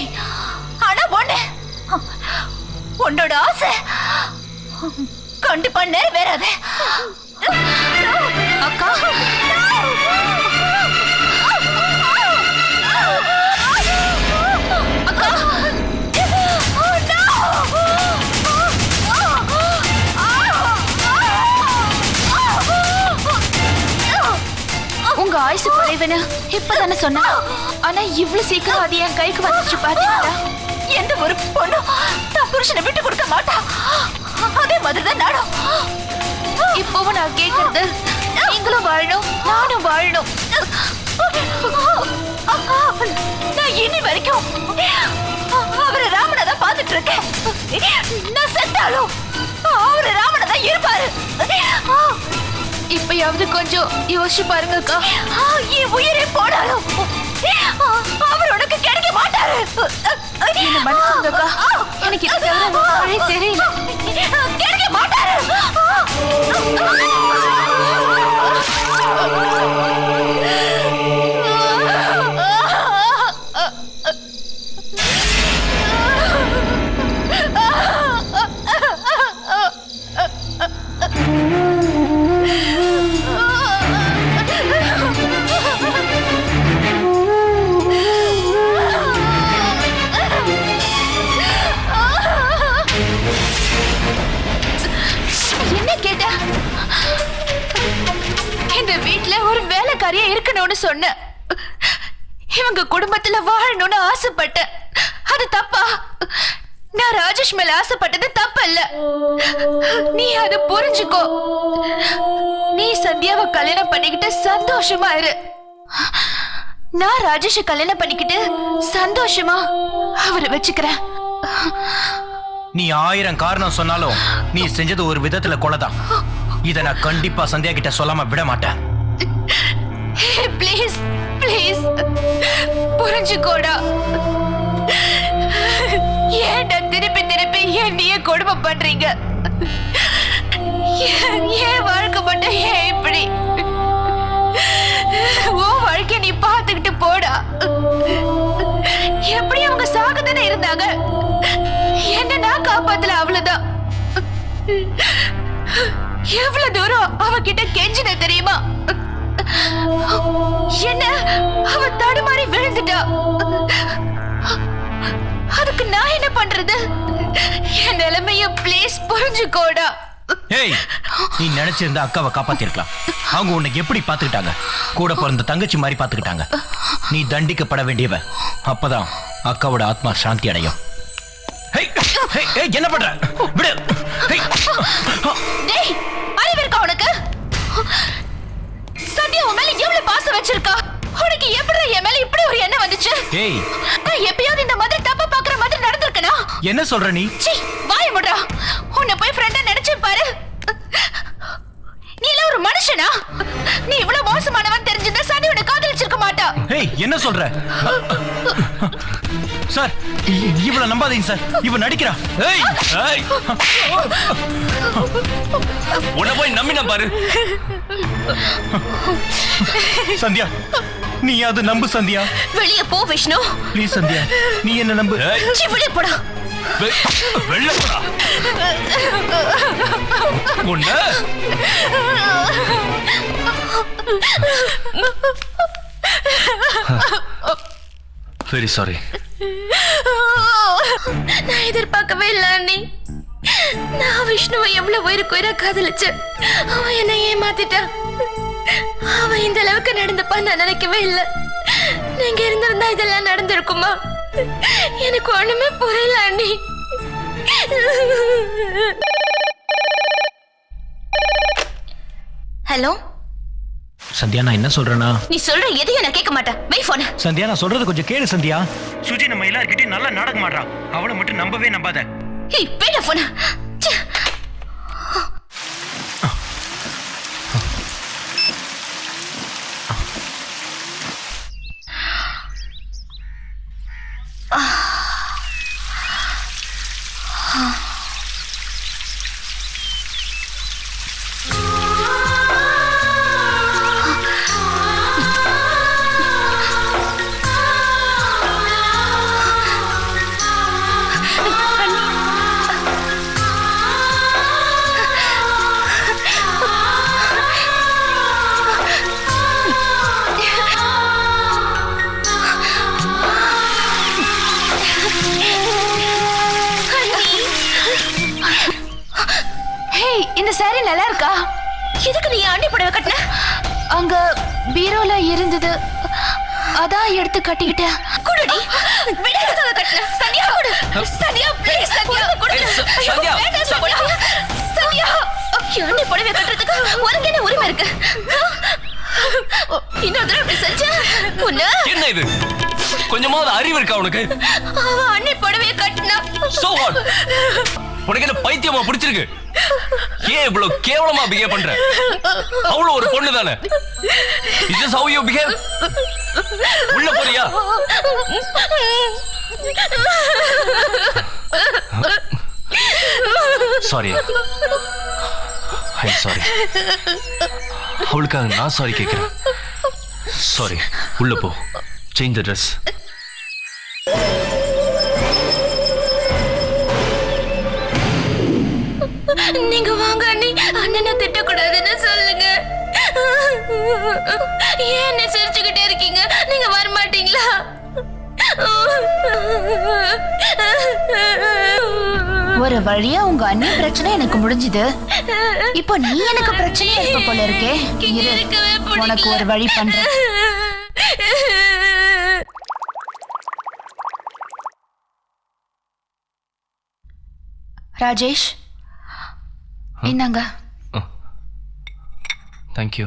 ஆனா உன்னோட ஆசை கண்டிப்பா நிறைவேறாது. அக்கா, உங்க ஆயுசு குறைவுன்னு இப்பதானே சொன்ன, ஆனா இவ்வளவு சீக்கிரம் அது என் கைக்கு வந்துச்சு பாத்தீங்களா? எந்த ஒரு பொண்ணும் தான் புருஷனை விட்டு கொடுக்க மாட்டா. அதே மாதிரிதான் நானும். இப்பவும் நான் கேட்கறது, நீங்களும் வாழணும் நானும் வாழணும். நான் இனி வரைக்கும் அவரை ராமனை தான் பார்த்துட்டு இருக்கேன். நான் செத்தாலும் அவரு ராமனை தான் இருப்பாரு. இப்பயாவது கொஞ்சம் யோசிச்சு பாருங்க அக்கா. என் உயிரை போனாலும் அவர் உனக்கு கிடைக்க மாட்டாரு. என்ன மன்னிச்சுங்க அக்கா, எனக்கு இது தவிர வேற வழி தெரியல. கிடைக்க மாட்டாரு. வேலைக்காரியா இருக்கணும்னு சொன்ன, இவங்க குடும்பத்துல வாழணும்னு ஆசைப்பட்ட, அது தப்பா? நான் ராஜேஷ் மேல ஆசைப்பட்டது தப்பு இல்ல. நீ அதை புரிஞ்சுக்கோ. நீ சந்தியாவை கல்யாணம் பண்ணிக்கிட்டு சந்தோஷமா இரு. நான் ராஜேஷ கல்யாணம் பண்ணிக்கிட்டு சந்தோஷமா அவரை வச்சுக்கிறேன். நீ 1000 காரணம் சொன்னாலும் நீ செஞ்சது ஒரு விதத்துல கொலைதான். இத நான் கண்டிப்பா சந்தியா கிட்ட சொல்லாம விட மாட்டேன். ப்ளீஸ் ப்ளீஸ் புரிஞ்சுக்கோடா. ஏன்டா திருப்பி திருப்பி என்னையே கொடுமை பண்றீங்க? ஏன் வாழ்க்கை மட்டும் ஏன் இப்படி? ஓ வாழ்க்கை நீ பார்த்துக்கிட்டு போடா. எப்படி அவங்க சாகதானே இருந்தாங்க, என்ன நான் காப்பாத்தல, அவ்வளவுதான். எவ்வளவு தூரம் அவகிட்ட கெஞ்சின தெரியுமா? என்ன அவ தடுமாறி விழுந்துட்டா. அதுக்கு நான் என்ன பண்றது? என் நிலைமைய ப்ளீஸ் புரிஞ்சுக்கோடா. ஏய், நீ நினைச்சிருந்தா அக்காவை காப்பாத்திருக்கலாம். அவங்க உன்னை எப்படி பாத்துக்கிட்டாங்க? கூட பிறந்த தங்கச்சி மாதிரி பாத்துக்கிட்டாங்க. நீ தண்டிக்கப்பட வேண்டியவ. அப்பதான் அக்காவோட ஆத்மா சாந்தி அடையும். என்ன பண்ற? விடு. டேய், அறிவு இருக்கா உனக்கு? சத்யா உன் மேல எவ்வளவு பாசம் வச்சிருக்கா? உனக்கு எப்படி என் மேல இப்படி ஒரு எண்ணம் வந்துச்சு? ஏய், நான் எப்பயாவது இந்த மாதிரி தப்பா பாக்குற மாதிரி நடந்திருக்கனா? என்ன சொல்ற நீ? சீ, வாய முட்றா. உன்னை போய் ஃப்ரெண்டா நினைச்சு பாரு. நீ எல்லாம் ஒரு மனுஷனா? நீ இவ்வளவு மோசமானவன் தெரிஞ்சிருந்தா சனி உன்னை காதலிச்சிருக்க மாட்டா. ஏய், என்ன சொல்ற? சார், இவள நம்பாதீங்க சார், இவ நடிக்கிறா. ஏய் ஏய், உன்னை போய் நம்பினா பாரு. சந்தியா, நீ அது நம்பு சந்தியா. வெளிய போ விஷ்ணு. ப்ளீஸ் சந்தியா, நீ என்ன நம்பு. சீ, வெளிய போடா. வெளில போடா. உன்ன வெரி சாரி. நான் எதிர்பார்க்கவே இல்லை அண்ணி. நான் விஷ்ணுவை எவ்வளவு உயிரை காதலிச்சேன். அவன் என்னை ஏமாத்திட்டான். அவன் இந்த அளவுக்கு நடந்துப்பா நான் நினைக்கவே இல்லை. நீங்க இருந்திருந்தா இதெல்லாம் நடந்திருக்குமா? எனக்கு ஒண்ணுமே புரியல அண்ணி. ஹலோ சந்தியா, நான் என்ன சொல்றேன்னா, நீ சொல்ற எதையும் நான் கேட்க மாட்டேன். வை போன. சந்தியா, நான் சொல்றது கொஞ்சம் கேளு சந்தியா. சுஜி நம்ம எல்லார்கிட்டயும் நல்லா நாடகம் மாட்றா. அவளை மட்டும் நம்பவே நம்பாத. ஏய், போய்டா போன. இந்த சாரி நல்லா இருக்கா? எதுக்கு நீ ஆண்டி புடவை கட்டின? அங்க பீரோல இருந்தது, அதான் எடுத்து கட்டிக்கிட்டேன். குடுடி. விடாதத கட்டின. சந்தியா குடு. சந்தியா ப்ளீஸ் சந்தியா குடு. சந்தியா, சந்தியா. ஆண்டி புடவை கட்டுறதுக்கு உனக்கு என்ன உரிமை இருக்கு? இன்னொரு தடவை இப்படி செஞ்ச உன்ன. என்ன இது? கொஞ்சமாவது அறிவு இருக்கா உனக்கு? அவன் அண்ணி புடவையை கட்டினா. So what? உனக்கு என்ன பைத்தியமா பிடிச்சிருக்கு? ஏன் இவ்வளவு கேவலமா பிஹேவ் பண்ற? அவ்வளவு ஒரு பொண்ணு தானே. Is this how you behave? உள்ள போறியா? சாரி. I'm sorry. அவளுக்காக நான் சாரி கேட்கிறேன். சாரி. உள்ள போ. Change the dress. நீங்க வாங்க அண்ணி. அண்ணனை திட்டக்கூடாதுன்னு சொல்லுங்க. ஏன் என்ன சிரிச்சுக்கிட்டே இருக்கீங்க? நீங்க வர மாட்டீங்களா? ஒரு வழியா உங்க அண்ணி பிரச்சனை எனக்கு முடிஞ்சுது. இப்போ நீ எனக்கு பிரச்சனையா இருக்க போல இருக்கே. இரு, உனக்கு ஒரு வழி பண்றேன். ராஜேஷ், என்னங்க? Thank you.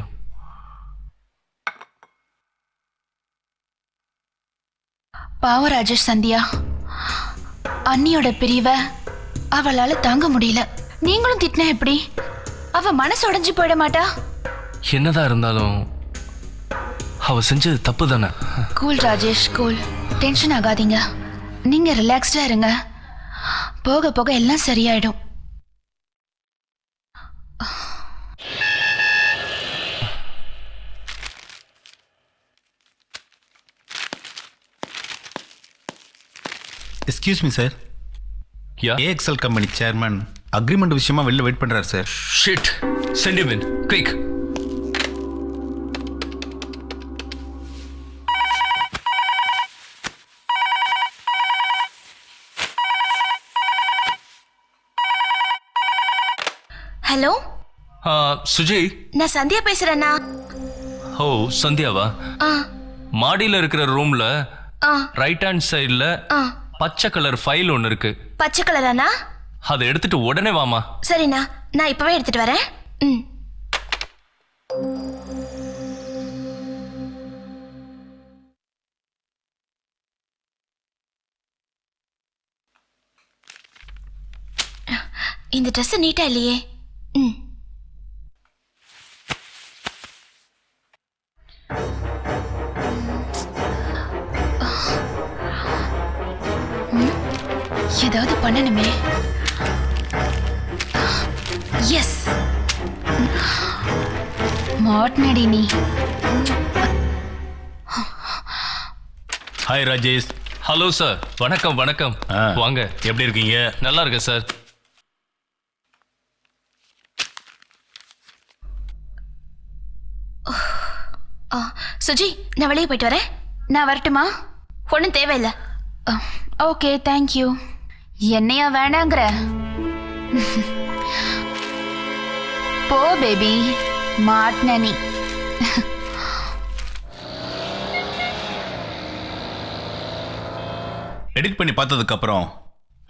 பாவ ராஜேஷ், சந்தியா அண்ணியோட பிரிவை அவளால தாங்க முடியல. நீங்களும் திட்டினா எப்படி? அவ மனசு உடைஞ்சு போயிட மாட்டா? என்னதான் இருந்தாலும் அவ செஞ்சது தப்பு தானே. Cool Rajesh, cool. டென்ஷன் ஆகாதீங்க. நீங்க ரிலாக்ஸ்டா இருங்க. போக போக எல்லாம் சரியாயிடும். Excuse me sir. Yeah AXL company chairman agreement விஷயமா வெளில வெயிட் பண்றாரு sir. Shit, send him in quick. Hello, Suji. நான் சந்தியா பேசுறேண்ணா. ஓ, சந்தியாவா? ஆ மாடியில இருக்கிற ரூம்ல ஆ ரைட் ஹேண்ட் சைடுல ஆ பச்சை கலர் ஃபைல் ஒன்னு இருக்கு. பச்சை கலராண்ணா? அதை எடுத்துட்டு உடனே வாமா. சரிண்ணா, நான் இப்பவே எடுத்துட்டு வரேன். ம். இந்த ட்ரெஸ் நீட்டா இல்லையே. ம். ஏதாவது பண்ணணுமே. எஸ், மாட்னடி நீ. ஹாய் ராஜேஷ். Hello sir. வணக்கம் வணக்கம். வாங்க. எப்படி இருக்கீங்க? நல்லா இருக்கேன் சார். சுஜி, நான் வெளியே போயிட்டு வரேன். நான் வரட்டுமா? ஒன்றும் தேவையில்லை. Okay, thank you. என்னையா வேணாங்கிற? போ பேபி, மாட்ன நீ. எடிட் பண்ணி பார்த்ததுக்கு அப்புறம்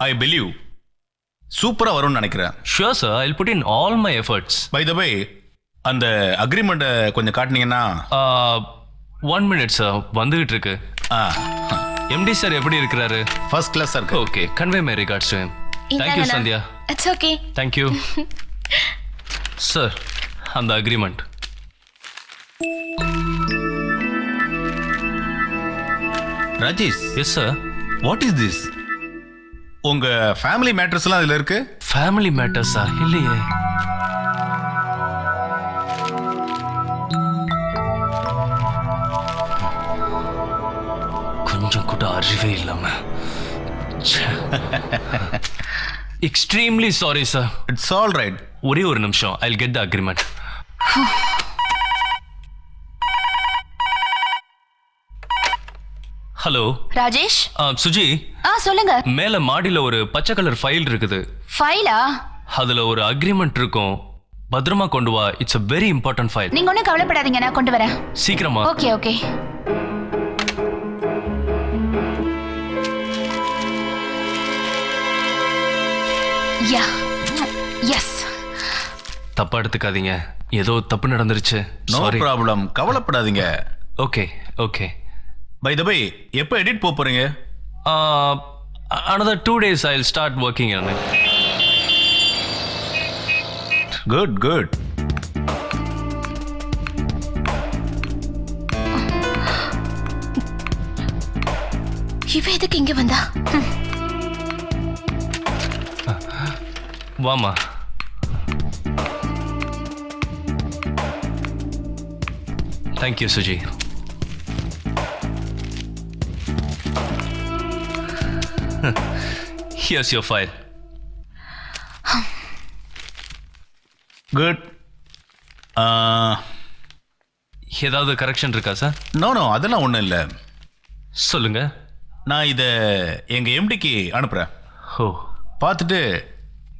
ஐ பிலீவ் சூப்பரா வரும்னு நினைக்கிறேன். Sure sir, I will put in all my efforts. By the way, அந்த அக்ரிமெண்ட்டை கொஞ்சம் காட்டினீங்கன்னா. 1 minute சார், வந்துகிட்டு இருக்கு. எம்டி சார் எப்படி இருக்கிறாரு? ஃபர்ஸ்ட் கிளாஸ் இருக்கு. Okay, convey my regards to him. Thank you Sandhya. It's okay. Thank you sir. அந்த agreement. Rajesh. Yes sir. What is this? உங்க ஃபேமிலி மேட்டர்ஸ் எல்லாம் இதுல இருக்கு? ஃபேமிலி மேட்டர்ஸா? இல்லையே. கொஞ்சம் கூட அறிவே இல்லாம. Extremely sorry sir. It's all right. ஒரே ஒரு நிமிஷம், I will get the agreement. Hello Rajesh. Suji. சொல்லுங்க. மேல மாடியில ஒரு பச்சை கலர் ஃபைல் இருக்குது. ஃபைலா? அதுல ஒரு அக்ரிமெண்ட் இருக்கும். பத்திரமா கொண்டு வா. It's a very important file. நீங்க ஒன்றும் கவலைப்படாதீங்க, நான் கொண்டு வரேன். சீக்கிரமா. Okay okay. Yeah, yes. தப்பா எடுத்துக்காதீங்க, ஏதோ தப்பு நடந்துருச்சு. நோ ப்ராப்ளம், கவலைப்படாதீங்க. Okay okay. By the way, எப்போ எடிட் போறீங்க? another 2 days I'll start working on it. Good, good. இவ எதுக்கு இங்க வந்தா? வாமா. Thank you Suji. Here's your file. Good. ஏதாவது கரெக்ஷன் இருக்கா சார்? நோ, அதெல்லாம் ஒன்றும் இல்லை. சொல்லுங்க. நான் இதை எங்க எம்டிக்கு அனுப்புறேன். ஓ, பார்த்துட்டு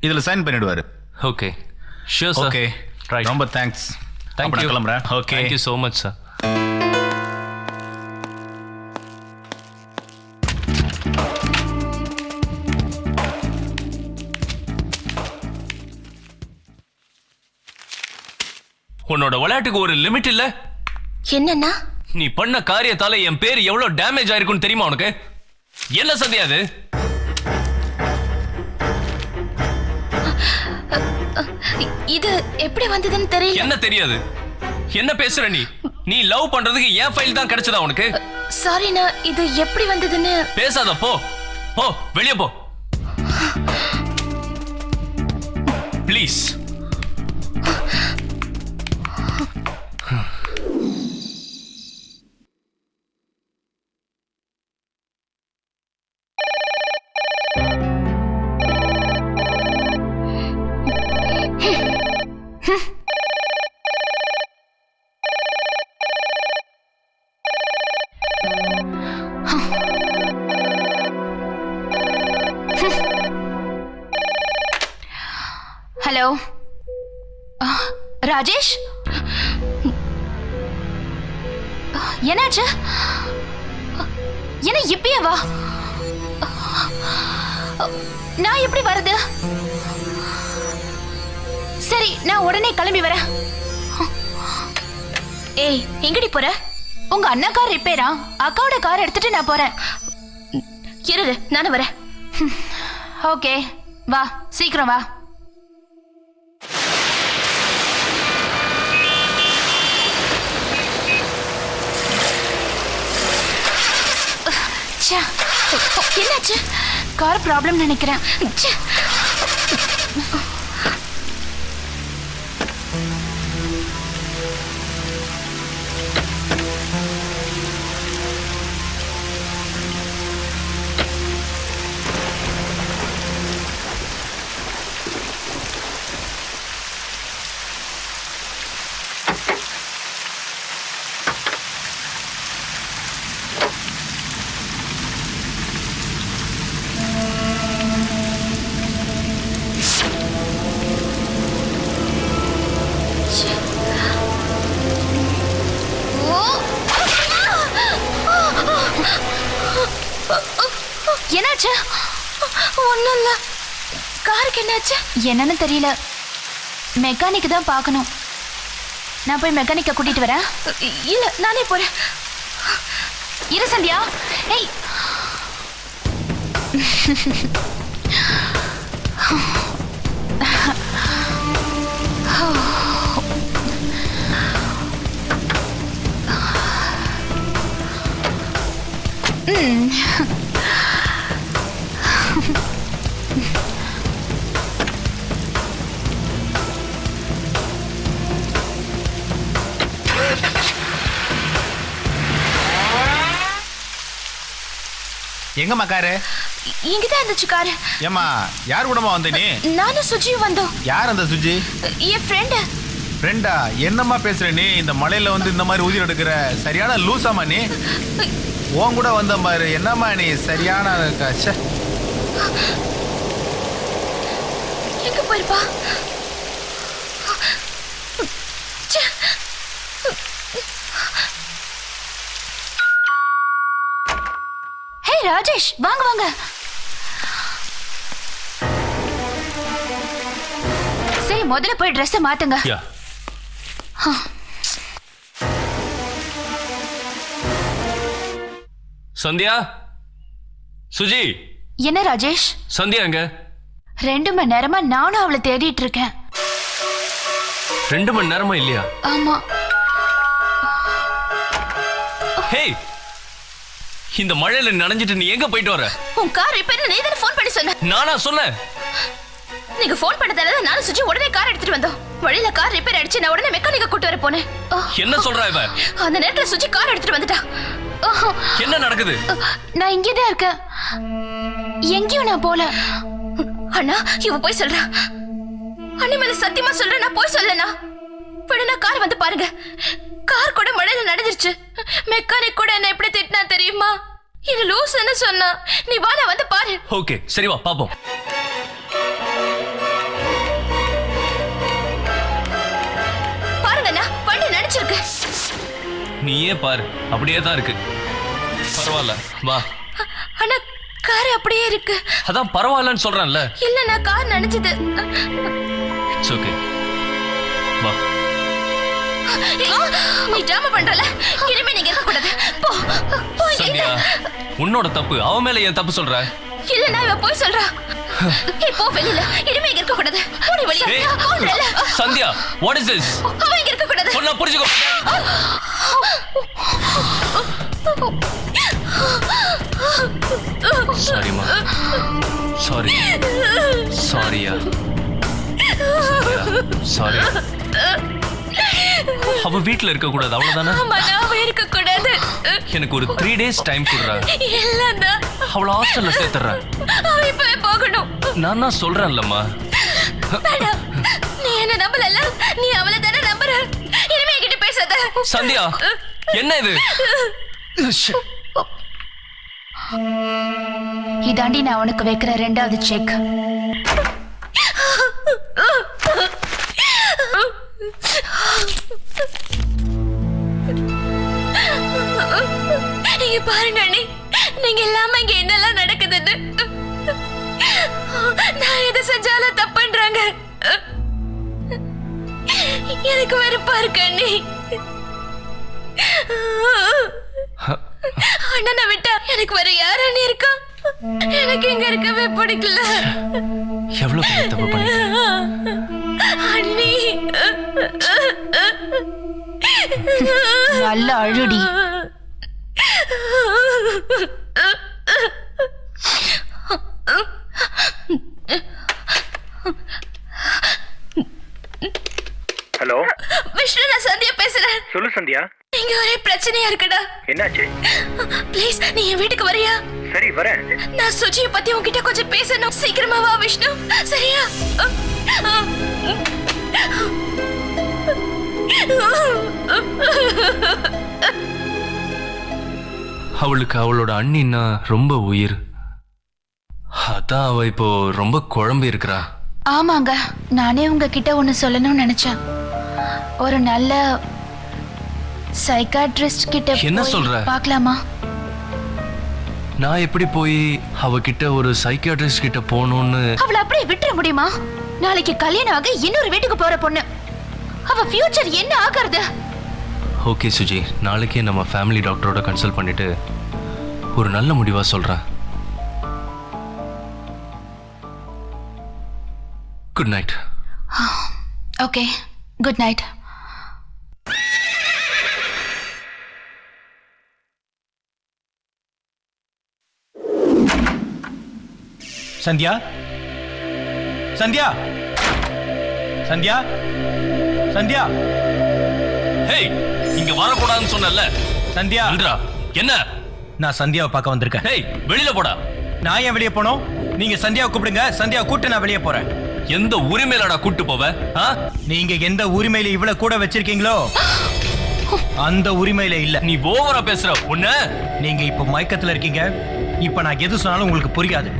இதில் சைன் பண்ணிடுவாரு. Okay sure sir. Okay, right. ரொம்ப தேங்க்ஸ். தேங்க்யூ. கிளம்புறேன். Okay, thank you so much sir. உன்னோட விளையாட்டுக்கு ஒரு லிமிட் இல்ல? என்னன்னா? நீ பண்ண காரியத்தால என் பேர் எவ்வளவு டேமேஜ் ஆயிருக்குன்னு தெரியுமா உனக்கு? என்ன சந்தியா அது? இது எப்படி வந்ததுன்னு தெரியல. என்ன தெரியாது? என்ன பேசுற நீ? நீ லவ் பண்றதுக்கு என் ஃபைல் தான் கிடைச்சதா உனக்கு? சாரி, நான் இது எப்படி வந்ததுன்னு. பேசாத, போ போ, வெளியே போ ப்ளீஸ். ஹலோ ராஜேஷ், என்னாச்சு? என்ன இப்பயே வா? நான் எப்படி வரது? சரி, நான் உடனே கிளம்பி வரேன். ஏய், எங்கடி போற? உங்க அண்ணா கார் ரிப்பேரா? அக்காவோட கார் எடுத்துட்டு நான் போறேன். இரு, நானும் வரேன். ஓகே, வா, சீக்கிரம் வா. என்னாச்சு? கார் ப்ராப்ளம் நினைக்கிறேன். என்னாச்சு? ஒண்ணும் இல்ல. காருக்கு என்னாச்சு? என்னன்னு தெரியல. மெக்கானிக் தான் பார்க்கணும். நான் போய் மெக்கானிக்க கூட்டிட்டு வரேன். இல்ல, நானே போறேன். இரு சந்தியா. ஏய், எங்கம்மா காரு? இங்கதான் இருந்துச்சு காரு. ஏம்மா, யார் கூடமா வந்த நீ? நானும் சுஜியும் வந்தோம். யார் அந்த சுஜி? என் ஃப்ரெண்டு. ஃப்ரெண்டா? என்னம்மா பேசுற நீ? இந்த மலையில வந்து இந்த மாதிரி ஊதிரம் எடுக்கிற சரியான லூசாமா நீ? உன் கூட வந்த பாரு. என்னம்மா நீ சரியான ச்சே. எங்க போயிருப்பா? ச்சே. ஹே ராஜேஷ், வாங்க வாங்க. சரி, முதல்ல போய் ட்ரெஸ் மாத்துங்க. யா. சந்தியா, சுஜி. என்ன ராஜேஷ்? சந்தியா எங்க? 2 மணி நேரமா நானும் அவளை தேடிட்டு இருக்கேன். 2 மணி நேரமா இல்லையா? ஆமா. ஹே, இந்த மழையில நனைஞ்சிட்டு நீ எங்க போயிட்டு வர? உன் கார் ரிப்பேர் நீ தானே ஃபோன் பண்ணி சொன்ன. நானா சொன்னேன்? நீங்க ஃபோன் பண்ணதால நானும் சுஜி உடனே கார் எடுத்துட்டு வந்தோம். வழியில கார் ரிப்பேர் ஆயிடுச்சு. நான் உடனே மெக்கானிக்க கூட்டி வர போனேன். என்ன சொல்றா இவ? அந்த நேரத்துல சுஜி கார் எடுத்துட்டு வந்துட்டா. என்ன நடக்குது? நான் இங்கதான் இருக்கேன். எங்கேயும் நான் போல. அண்ணா, இவ போய் சொல்றா. அண்ணி மேல சத்தியமா சொல்றேன், நான் போய் சொல்லனா. விடுனா கார் வந்து பாருங்க. கார் கூட மழையில நனைஞ்சிருச்சு. மெக்கானிக் கூட என்ன எப்படி திட்டினா தெரியுமா? இது லூஸ்ன்னு சொன்னா. நீ வா, நான் வந்து பாரு. ஓகே, சரி வா பாப்போம். பாருங்கண்ணா, வண்டி நனைச்சிருக்கு. நீயே பாரு, அப்படியே தான் இருக்கு. பரவாயில்ல, வா. அண்ணா, கார் அப்படியே இருக்கு. அதான் பரவாயில்லன்னு சொல்றேன்ல. இல்லண்ணா, கார் நனைஞ்சது. இட்ஸ் ஓகே, வா. நீ டிராமா பண்றல. இனிமே நீங்க இருக்க கூடாது. போ, போ. சந்தியா, உன்னோட தப்பு. அவ மேல ஏன் தப்பு சொல்ற? இல்ல நான் இவ போய் சொல்றா. இப்போ வெளியில இனிமே இங்க இருக்க கூடாது. ஓடி வெளிய. Sandhya, what is this? அவ இங்க இருக்க கூடாது. சொன்னா புரிஞ்சுக்கோ. சாரிமா. சாரி. சாரியா. சாரி. அவ வீட்ல இருக்க கூடாது அவ்வளவுதானே? ஆமா, அவ இருக்க கூடாது. எனக்கு ஒரு 3 days டைம் கொடுறா. இல்லன்னா அவள ஹாஸ்டல்ல சேர்த்துறேன். அவ இப்ப போகணும். நான் தான் சொல்றேன்லம்மா. வேண்டாம். நீ என்ன நம்பலல்ல? நீ அவளை தானே நம்புற. இனிமே என்கிட்ட பேசாத. சந்தியா, என்ன இது? இதாண்டி நான் உனக்கு வைக்கிற 2வது செக். நீங்க பாருங்க அண்ணி, நீங்க இல்லாம இங்க என்னெல்லாம் நடக்குதுன்னு. நான் எதை செஞ்சாலும் தப்புன்றாங்க. எனக்கு வெறுப்பா இருக்கு அண்ணி. அண்ணனை விட்டா எனக்கு வேற யார் அண்ணி இருக்கா? எனக்கு இங்க இருக்கவே பிடிக்கல. எவ்வளவு பெரிய தப்பு பண்ணிட்ட அண்ணி. நல்ல அழுடி. ஹலோ விஷ்ணு, நான் சந்தியா பேசுறேன். சொல்லு சந்தியா. இங்க ஒரே பிரச்சனையா இருக்குடா. என்னாச்சு? ப்ளீஸ் நீ என் வீட்டுக்கு வரியா? சரி வரேன். நான் சுஜியை பத்தி உன்கிட்ட கொஞ்சம் பேசணும். சீக்கிரமா வா விஷ்ணு, சரியா? அவளுக்கு அவளோட அண்ணின்னா ரொம்ப உயிர். அதான் அவ இப்போ ரொம்ப குழம்பி இருக்கிறா. ஆமாங்க, நானே உங்ககிட்ட ஒன்று சொல்லணும்னு நினைச்சேன். ஒரு நல்ல சைக்காட்ரிஸ்ட் கிட்ட என்ன போய் சொல்ற? பார்க்கலாமா? நான் எப்படி போய் அவகிட்ட ஒரு சைக்கியாட்ரிஸ்ட் கிட்ட போகணும்னு? அவளை அப்படியே விட்டுற முடியுமா? நாளைக்கு கல்யாணம் ஆக இன்னொரு வீட்டுக்கு போற பொண்ணு. அவ ஃபியூச்சர் என்ன ஆகிறது? ஓகே சுஜி, நாளைக்கே நம்ம ஃபேமிலி டாக்டரோட கன்சல்ட் பண்ணிட்டு ஒரு நல்ல முடிவா சொல்றேன். Good night. Okay, good night. Sandhya, Sandhya, Sandhya, Sandhya. Hey, இங்க வரக்கூடாதுன்னு சொன்னல. சந்தியா. அல்ரா, என்ன? நான் சந்தியாவை பார்க்க வந்திருக்கேன். ஹேய், வெளியில போடா. நான் ஏன் வெளியே போனோம்? நீங்க சந்தியாவை கூப்பிடுங்க. சந்தியாவை கூப்பிட்டு நான் வெளியே போறேன். எந்த உரிமையிலடா கூட்டு போவ? நீங்க எந்த உரிமையில இவ்வளவு கூட வச்சிருக்கீங்களோ அந்த உரிமையில இல்ல. நீ ஓவரா பேசுற. உன்ன நீங்க இப்ப மயக்கத்துல இருக்கீங்க. இப்ப நான் எது சொன்னாலும் உங்களுக்கு புரியாது.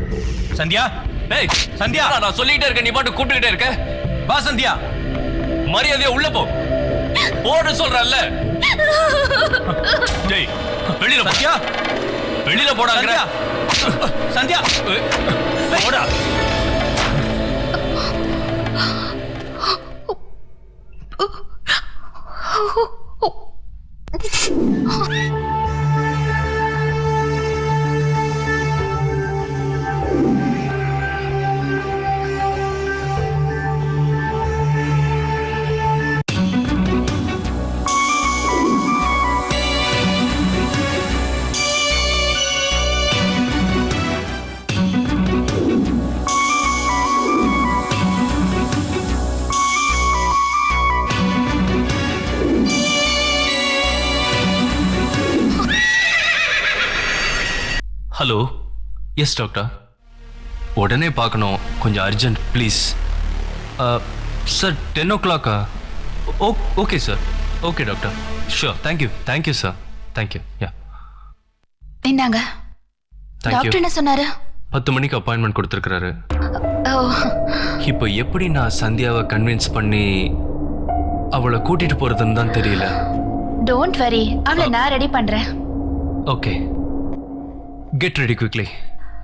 சந்தியா. டேய் சந்தியா, நான் சொல்லிட்டே இருக்கேன், நீ பாட்டு கூப்பிட்டுக்கிட்டே இருக்க. வா சந்தியா. மரியாதையா உள்ள போ. போடு சொல்றல்ல. டேய் வெளியில போ. சந்தியா, வெளியில போடாங்கற. சந்தியா, போடா. ஹலோ. Yes doctor. உடனே பார்க்கணும், கொஞ்சம் urgent please. Sir 10 o'clock. Okay sir. Okay doctor. Sure. Thank you sir. Thank you. Yeah என்னங்க தேங்க்யூ. டாக்டர் என்ன சொன்னாரு? 10 மணிக்கு அப்பாயின்மெண்ட் கொடுத்துருக்கிறாரு. ஓ, இப்போ எப்படி நான் சந்தியாவை கன்வின்ஸ் பண்ணி அவளை கூட்டிட்டு போறதுன்னு தான் தெரியல. டோன்ட் வரி, அவளை நான் ரெடி பண்றேன். Okay, get ready quickly.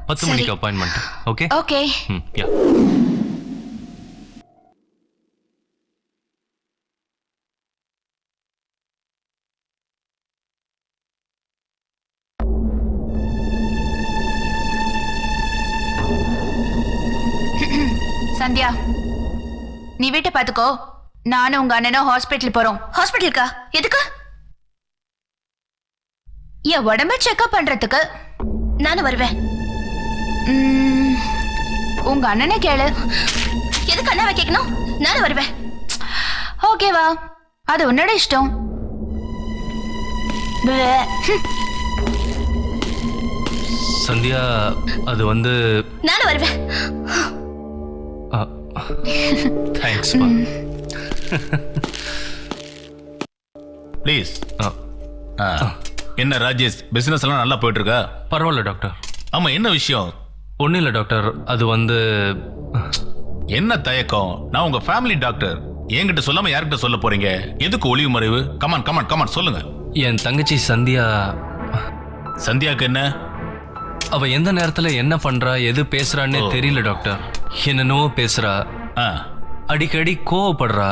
10 சரி. மணிக்கு அப்பாயின்மெண்ட். Okay okay. யா. நீ வீட்டை பாத்துக்கோ, நானும் உங்க அண்ணனும் ஹாஸ்பிட்டல் போறோம். ஹாஸ்பிட்டலுக்கா? எதுக்கு? என் உடம்ப செக்அப் பண்றதுக்கு. நானும் வருவேன். உங்க அண்ணனை கேளு. எதுக்கு அண்ணாவை கேட்கணும்? நானும் வருவேன். ஓகேவா? அது உன்னோட இஷ்டம். சந்தியா, அது வந்து நானும் வருவேன். தேங்க்ஸ். ப்ளீஸ். என்ன ராஜேஷ், பிசினஸ் எல்லாம் நல்லா போயிட்டு இருக்கா? பரவாயில்ல டாக்டர். ஆமா, என்ன விஷயம்? ஒன்றும் இல்லை டாக்டர், அது வந்து என்ன தயக்கம்? நான் உங்க ஃபேமிலி டாக்டர். என்கிட்ட சொல்லாம யார்கிட்ட சொல்ல போறீங்க? எதுக்கு ஒளிவு மறைவு? கமான் கமான் கமான் சொல்லுங்க. என் தங்கச்சி சந்தியா. சந்தியாக்கு என்ன? அவ எந்த நேரத்துல என்ன பண்றா, எது பேசுறான்னு தெரியல டாக்டர். என்னென்னவோ பேசுறா, அடிக்கடி கோவப்படுறா.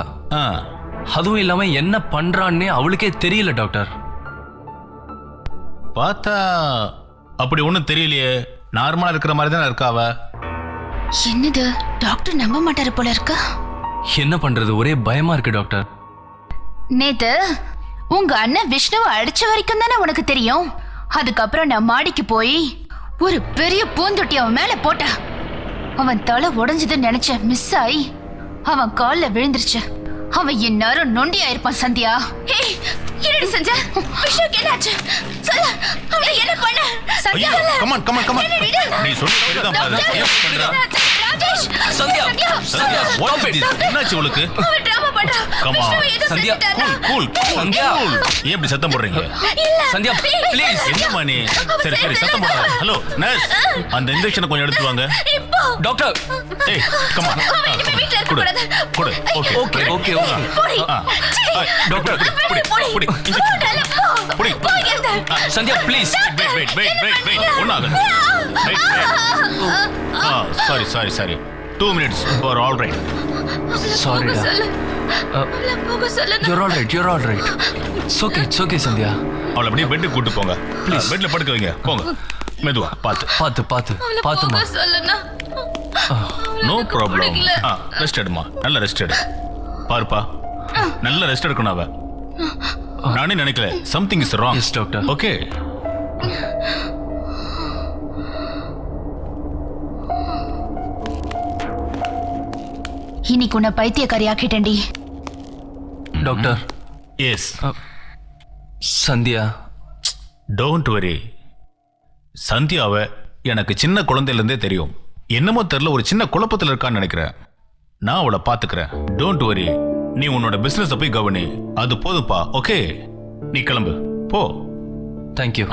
அதுவும் இல்லாம என்ன பண்றான்னு அவளுக்கே தெரியல டாக்டர். பார்த்தா அப்படி ஒண்ணும் தெரியலையே. நார்மலா இருக்கிற மாதிரி தானே இருக்கா அவ. என்னது, டாக்டர் நம்ப மாட்டாரு போல இருக்கு. என்ன பண்றது, ஒரே பயமா இருக்கு டாக்டர். நேத்து உங்க அண்ணன் விஷ்ணுவை அடிச்ச வரைக்கும் தானே உனக்கு தெரியும். அதுக்கப்புறம் நான் மாடிக்கு போய் ஒரு பெரிய பூந்தொட்டி அவன் மேல போட்ட. அவன் தலை உடைஞ்சதுன்னு நினைச்ச, மிஸ் ஆகி அவன் கால்ல விழுந்துருச்சு. அவன் இந்நேரம் நொண்டி ஆயிருப்பான். சந்தியா, என்னடி செஞ்ச? விஷ்ணுக்கு என்னாச்சு? சொல்லு, அவளை என்ன பண்ண? Sandhya, come on come on come on. நீ சொல்லுதான் பாரு. ஏன் பண்றா? Rajesh, Sandhya, Sandhya, What is this? என்னாச்சு உங்களுக்கு? அவ டிராமா பண்றா. Come on. விஷ்ணுவை ஏதோ சந்தியா, செஞ்சுட்டானா? கூல் சந்தியா. ஏன் இப்படி சத்தம் போடுறீங்க? இல்ல. சந்தியா, ப்ளீஸ். என்னம்மா நீ? சரி சரி சத்தம் போடுற. ஹலோ நர்ஸ், அந்த இன்ஜெக்ஷனை கொஞ்சம் எடுத்து வாங்க. இப்போ டாக்டர். ஏய் கம் ஆன். அவன் இனிமே வீட்ல இருக்க கூடாது. குடு. Okay okay okay okay. போடி. டாக்டர், புடி புடி போடல, போ. புடி. போய் எழுந்து. சந்தியா ப்ளீஸ். வெயிட் ஒண்ணாக. Sorry 2 minutes for all right. Sorry டா. சொல்லு. அவளை போக சொல்லு. You're all right, you're all right. It's okay Sandhya. அவளை அப்படியே பெட்டுக்கு கூட்டு போங்க. Please. பெட்ல படுக்க வைங்க. போங்க. மெதுவா பார்த்து. பாத்துமா. போக சொல்லுனா. No problem. ரெஸ்ட் எடுமா. நல்ல ரெஸ்ட் எடு. பாருப்பா, நல்ல ரெஸ்ட் எடுக்கணும் அவ. நானே நினைக்கல something is wrong. Yes doctor. Okay. இன்னைக்கு உன்னை பைத்தியக்காரி ஆக்கிட்டேன்டி. Doctor. Yes. Sandhya. Don't worry. சந்தியாவை எனக்கு சின்ன குழந்தையிலேருந்தே தெரியும். என்னமோ தெரியல, ஒரு சின்ன குழப்பத்தில் இருக்கான்னு நினைக்கிறேன். நான் அவளை பார்த்துக்கிறேன். Don't worry. நீ உன்னோட பிசினஸ் போய் கவனி. அது போதுப்பா. ஓகே, நீ கிளம்பு போ. தேங்க்யூ.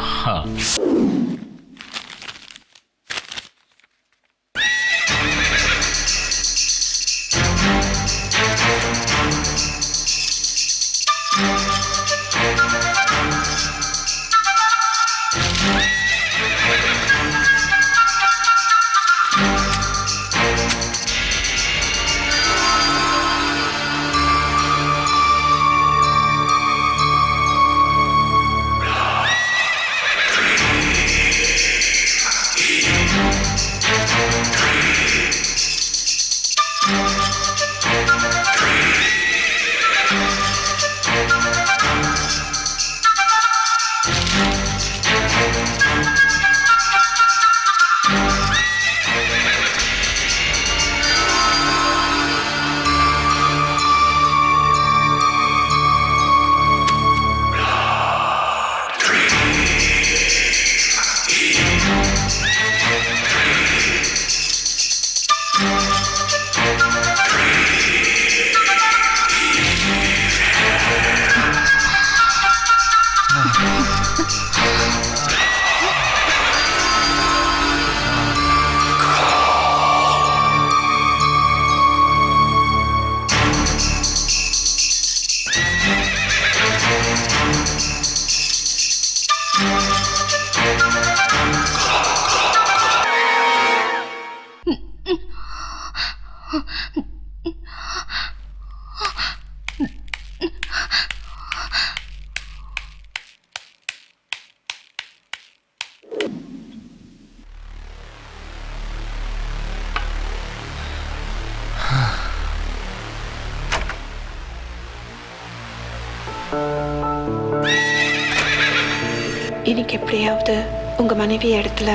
இன்னைக்கு எப்படியாவது உங்க மனைவி இடத்துல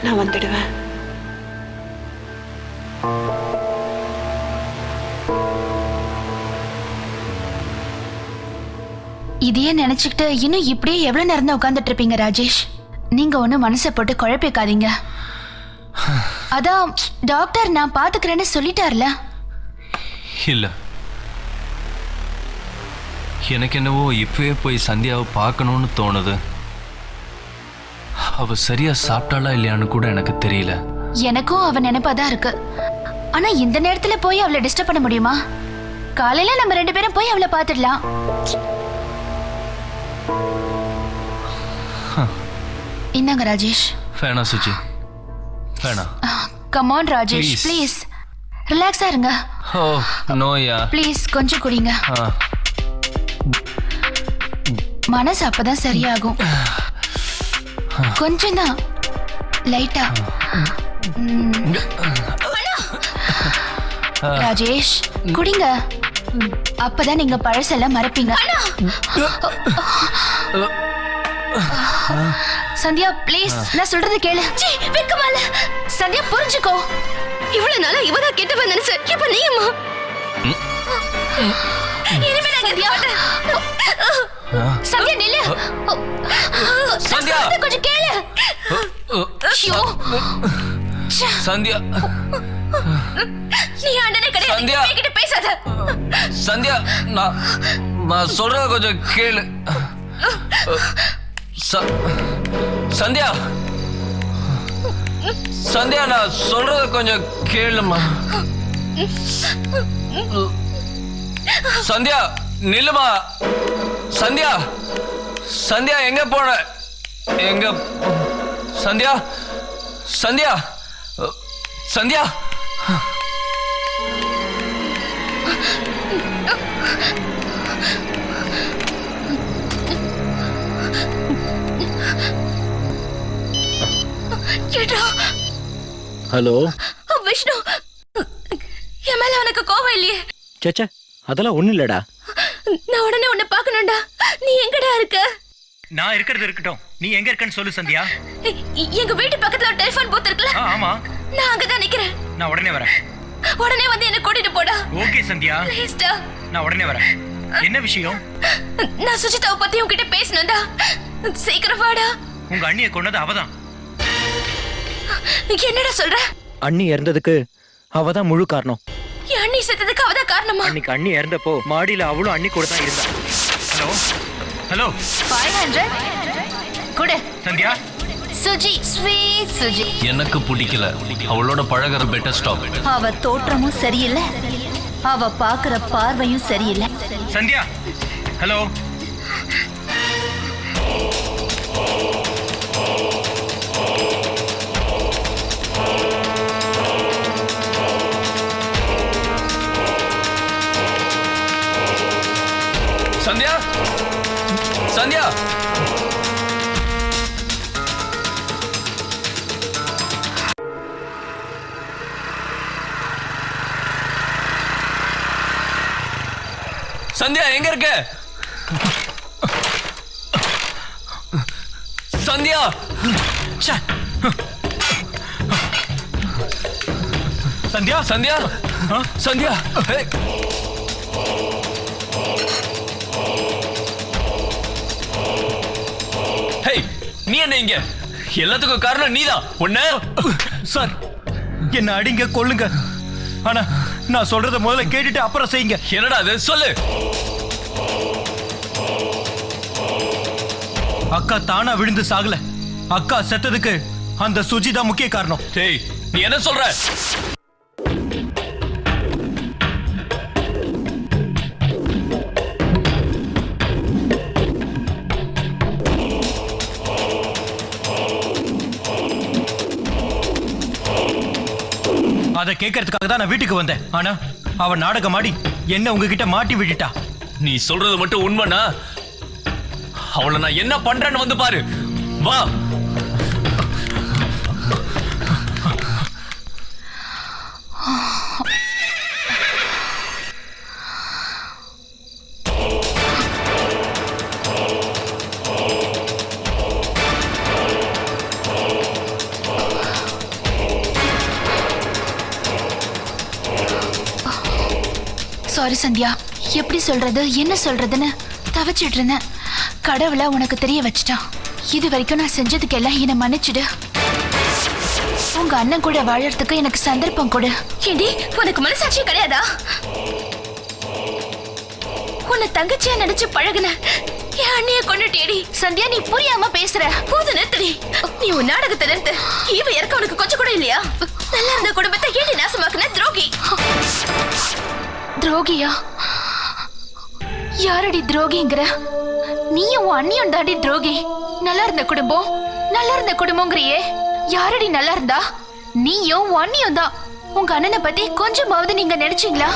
நான் வந்துடுவேன். இதையே நினைச்சுக்கிட்டு இன்னும் இப்படியே எவ்வளவு நேரம் தான் உட்கார்ந்துட்டு இருப்பீங்க ராஜேஷ்? நீங்க ஒன்னும் மனசை போட்டு குழப்பிக்காதீங்க. அதான் டாக்டர் நான் பாத்துக்கிறேன்னு சொல்லிட்டார்ல. இல்ல, எனக்கு என்னவோ இப்பவே போய் சந்தியாவை பார்க்கணும்னு தோணுது. அவ சரியா சாப்பிட்டாளா இல்லையான்னு கூட எனக்கு தெரியல. எனக்கும் அவ நினைப்பாதான் இருக்கு. ஆனா இந்த நேரத்துல போய் அவளை டிஸ்டர்ப் பண்ண முடியுமா? காலையில நம்ம 2 பேரும் போய் அவளை பாத்துடலாம். இந்தாங்க ராஜேஷ். வேணா சுஜி, வேணா. Come on Rajesh, Please. Please ரிலாக்ஸா இருங்க. ஓ நோயா? ப்ளீஸ் கொஞ்சம் குடிங்க. மனசு அப்பதான் சரியாகும். கொஞ்சம் தான், லைட்டா. ராஜேஷ் குடிங்க, அப்பதான் நீங்க பழசெல்லாம் மறப்பீங்க. சந்தியா ப்ளீஸ், நான் சொல்றது கேளு. வெக்கமால சந்தியா புரிஞ்சுக்கோ. இவ்வளவு நாளா இவதான் கெட்டவன் நினைச்ச, இப்ப நீயுமா? இனிமே நான் சந்தியா, சந்தியா நில்லு. சந்தியா கொஞ்சம் கேளு. ஐயோ. சந்தியா, நீ அண்ணனே கிடையாது, சந்தியா. என்கிட்ட பேசாத. சந்தியா, நான் சொல்றத கொஞ்சம் கேளு. சந்தியா, சந்தியா, நான் சொல்றத கொஞ்சம் கேளுமா. சந்தியா நில்லுமா. சந்தியா, சந்தியா எங்க போன? எங்க சந்தியா? சந்தியா, சந்தியா. ஹலோ விஷ்ணு, என் மேல உனக்கு கோவம் இல்லையே? சேச்சா, அதெல்லாம் ஒண்ணும் இல்லடா. நான் உடனே உன்னை பார்க்கணும்டா. நீ எங்கடா இருக்க? நான் இருக்கிறது இருக்கட்டும், நீ எங்க இருக்கன்னு சொல்லு சந்தியா. எங்க வீட்டு பக்கத்துல ஒரு டெலிபோன் பூத் இருக்குல்ல? ஆமா, நான் அங்கதான் நிக்கிறேன். நான் உடனே வரேன். உடனே வந்து என்ன கூட்டிட்டு போடா. ஓகே சந்தியா, ப்ளீஸ்டா. நான் உடனே வரேன். என்ன விஷயம்? நான் சுஜிதாவை பத்தி உன்கிட்ட பேசணும்டா. சீக்கிரம் வாடா. உங்க அண்ணியை கொன்னது அவதான். என்னடா சொல்ற? அண்ணி இறந்ததுக்கு அவதான் முழு காரணம். என் அண்ணி செத்ததுக்கு அவதான் காரணமா? அன்னைக்கு அண்ணி இறந்தப்போ மாடியில அவளும் அண்ணி கூட தான் இருந்தா. ஹலோ ஹலோ 500 குடு. சந்தியா, சுஜி, ஸ்வீட் சுஜி. எனக்கு பிடிக்கல, அவளோட பழகுற பெட்டர் ஸ்டாப். அவ தோற்றமும் சரியில்லை, அவ பாக்குற பார்வையும் சரியில்லை. சந்தியா, ஹலோ. சந்தியா, சந்தியா. சந்தியா எங்க இருக்க? சந்தியா, சந்தியா, சந்தியா, சந்தியா. ஹே, நீ என்ன இங்க? எல்லாத்துக்கும் காரணம் நீதான். உன்ன சார், என்ன அடிங்க கொல்லுங்க, ஆனா நான் சொல்றத முதல்ல கேட்டுட்டு அப்புறம் செய்யுங்க. என்னடா அது, சொல்லு. அக்கா தானா விழுந்து சாகல. அக்கா செத்ததுக்கு அந்த சுஜிதா முக்கிய காரணம். டேய், நீ என்ன சொல்ற? அதை கேட்கறதுக்காக தான் நான் வீட்டுக்கு வந்தேன். ஆனா அவ நாடகம் ஆடி என்ன உங்ககிட்ட மாட்டி விட்டுட்டா. நீ சொல்றது மட்டும் உண்மைனா அவளை நான் என்ன பண்றேன்னு வந்து பாரு. வா. சாரி சந்தியா. எப்படி சொல்றது என்ன சொல்றதுன்னு தவிச்சிட்டு இருந்தேன். கடவுளை உனக்கு தெரிய வச்சுட்டான். இது வரைக்கும் நான் செஞ்சதுக்கு எல்லாம் என்னை மன்னிச்சிடு. உங்க அண்ணன் கூட வாழறதுக்கு எனக்கு சந்தர்ப்பம் கொடு. ஏண்டி உனக்கு மனசாட்சியே கிடையாதா? உன்னை தங்கச்சியா நினைச்சு பழகுன என் அண்ணிய கொண்டுட்டேடி. சந்தியா நீ புரியாம பேசுற. போது நிறுத்தடி. நீ உன் நாடகத்தை நிறுத்து. ஈவ இறக்க உனக்கு கொஞ்சம் கூட இல்லையா? நல்லா இருந்த குடும்பத்தை ஏடி நாசமாக்குன துரோகி. துரோகியா? யாரடி துரோகிங்கிற? நீயும் உன் அண்ணியும் தாண்டி துரோகி. நல்லா இருந்த குடும்பங்கிறியே. யாரடி நல்லா இருந்தா? நீயும் உன் அண்ணியும் தான். உங்க அண்ணனை பத்தி கொஞ்சமாவது நீங்க நினைச்சீங்களா?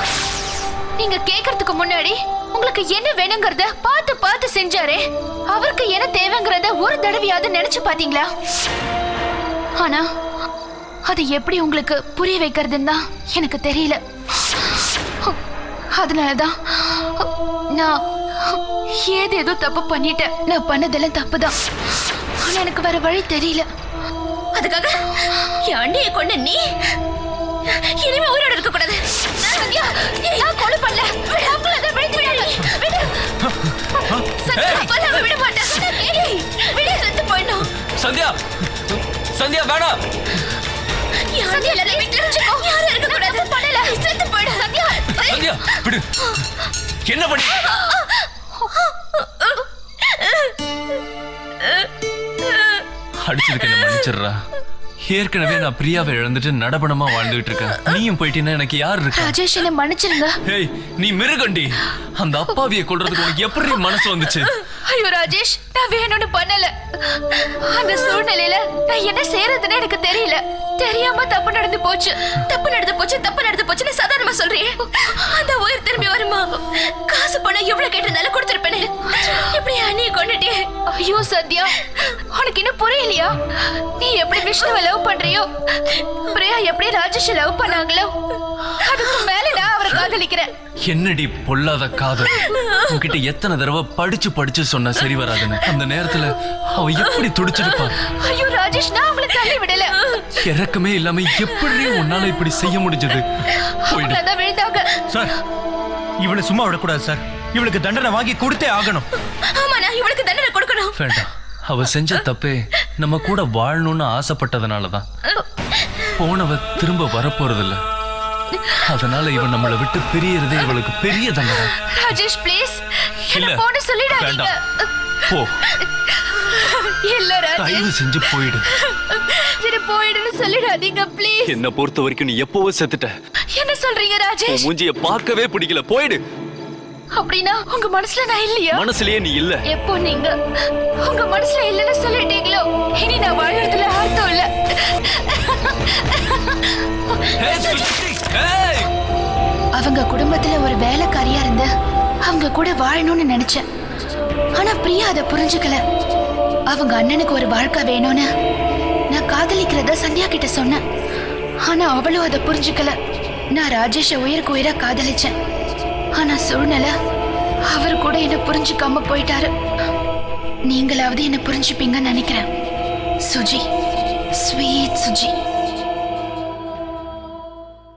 நீங்க கேக்குறதுக்கு முன்னாடி உங்களுக்கு என்ன வேணுங்கிறத பார்த்து பார்த்து செஞ்சாரே, அவருக்கு என்ன தேவைங்கிறத ஒரு தடவையாவது நினைச்சு பாத்தீங்களா? ஆனா அது எப்படி உங்களுக்கு புரிய வைக்கிறதுன்னு தான் எனக்கு தெரியல. அதனாலதான் நான் ஏதேதோ தப்பு பண்ணிட்டேன். நான் பண்ணதெல்லாம் தப்புதான். ஆனா எனக்கு வேற வழி தெரியல. அதுக்காக என் அண்ணியை கொண்டு நீ இனிமே உயிரோட இருக்க கூடாது. நான் கொலை பண்ணல. விட மாட்டேன். செத்து போயிடணும். சந்தியா சந்தியா வேணாம். யாரும் இருக்க கூடாது. பண்ணல செத்து போயிடு. சந்தியா சந்தியா விடு. என்ன பண்ணி? அடிச்சதுக்கு என்ன மன்னிச்சிடுறா. ஏற்கனவே நான் பிரியாவை இழந்துட்டு நடபடமா வாழ்ந்துட்டு இருக்கேன். நீயும் போயிட்டீன்னா எனக்கு யார் இருக்கா? ராஜேஷ் என்ன மன்னிச்சிருங்க. ஏய் நீ மிருகண்டி. அந்த அப்பாவியை கொல்றதுக்கு உனக்கு எப்படி மனசு வந்துச்சு? ஐயோ ராஜேஷ், நான் வேணும்னு பண்ணல. அந்த சூழ்நிலையில நான் என்ன செய்யறதுன்னு எனக்கு தெரியல. தெரியாம தப்பு நடந்து போச்சு. தப்பு நடந்து போச்சுன்னு சாதாரணமா சொல்றியே. அந்த உயிர் திரும்பி வருமா? காசு பணம் எவ்வளவு கேட்டிருந்தாலும் கொடுத்திருப்பேனே. இப்படி அண்ணியை கொண்டுட்டே. ஐயோ சத்யா, உனக்கு இன்னும் புரியலையா? நீ எப்படி விஷ்ணுவை லவ் பண்றியோ, பிரியா எப்படி ராஜேஷ் லவ் பண்ணாங்களோ, அதுக்கு மேல நான் அவரை காதலிக்கிறேன். என்னடி பொல்லாத காதல். உன்கிட்ட எத்தனை தடவை படிச்சு சொன்ன சரி வராதுன்னு. அந்த நேரத்துல அவ எப்படி துடிச்சிருப்பா. ஐயோ ராஜேஷ், நான் அவளை தள்ளி விடல. இறக்கமே இல்லாம எப்படி உன்னால இப்படி செய்ய முடிஞ்சது? விழுந்தாங்க சார். இவளை சும்மா விடக்கூடாது சார். இவளுக்கு தண்டனை வாங்கி கொடுத்தே ஆகணும். ஆமா, நான் இவளுக்கு தண்டனை கொடுக்கணும். வேண்டாம். அவ செஞ்ச தப்பே நம்ம கூட வாழணும்னு ஆசைப்பட்டதுனாலதான். போனவ திரும்ப வரப்போறதில்ல. அதனால இவன் நம்மளை விட்டு பிரியறதே இவளுக்கு பெரிய தண்டனை. ராஜேஷ் ப்ளீஸ் இல்ல, என்ன போன்னு சொல்லிடாதீங்க. போ. இல்ல ராஜேஷ், தயவு செஞ்சு போயிடு. சரி போயிடுன்னு சொல்லிடாதீங்க ப்ளீஸ். என்ன பொறுத்த வரைக்கும் நீ எப்பவோ செத்துட்ட. என்ன சொல்றீங்க ராஜேஷ்? மூஞ்சிய பார்க்கவே பிடிக்கல. போயிடு. அப்படின்னா உங்க மனசுல நான் இல்லையா? மனசுலயே நீ இல்ல. எப்போ நீங்க உங்க மனசுல இல்லன்னு சொல்லிட்டீங்களோ, இனி நான் வாழறதுல அர்த்தம் இல்ல. அவங்க குடும்பத்துல ஒரு வேலைக்காரியா இருந்து அவங்க கூட வாழணும்னு நினைச்சேன். ஆனா பிரியா அதை புரிஞ்சுக்கல. அவங்க அண்ணனுக்கு ஒரு வாழ்க்கை வேணும்னு நான் காதலிக்கிறத சந்தியா கிட்ட சொன்னேன். ஆனா அவளும் அதை புரிஞ்சுக்கல. நான் ராஜேஷ உயிருக்கு உயிரா காதலிச்சேன். ஆனா சூழ்நிலை அவர் கூட என்ன புரிஞ்சுக்காம போயிட்டாரு. நீங்களாவது என்ன புரிஞ்சுப்பீங்கன்னு நினைக்கிறேன். சுஜி, ஸ்வீட் சுஜி.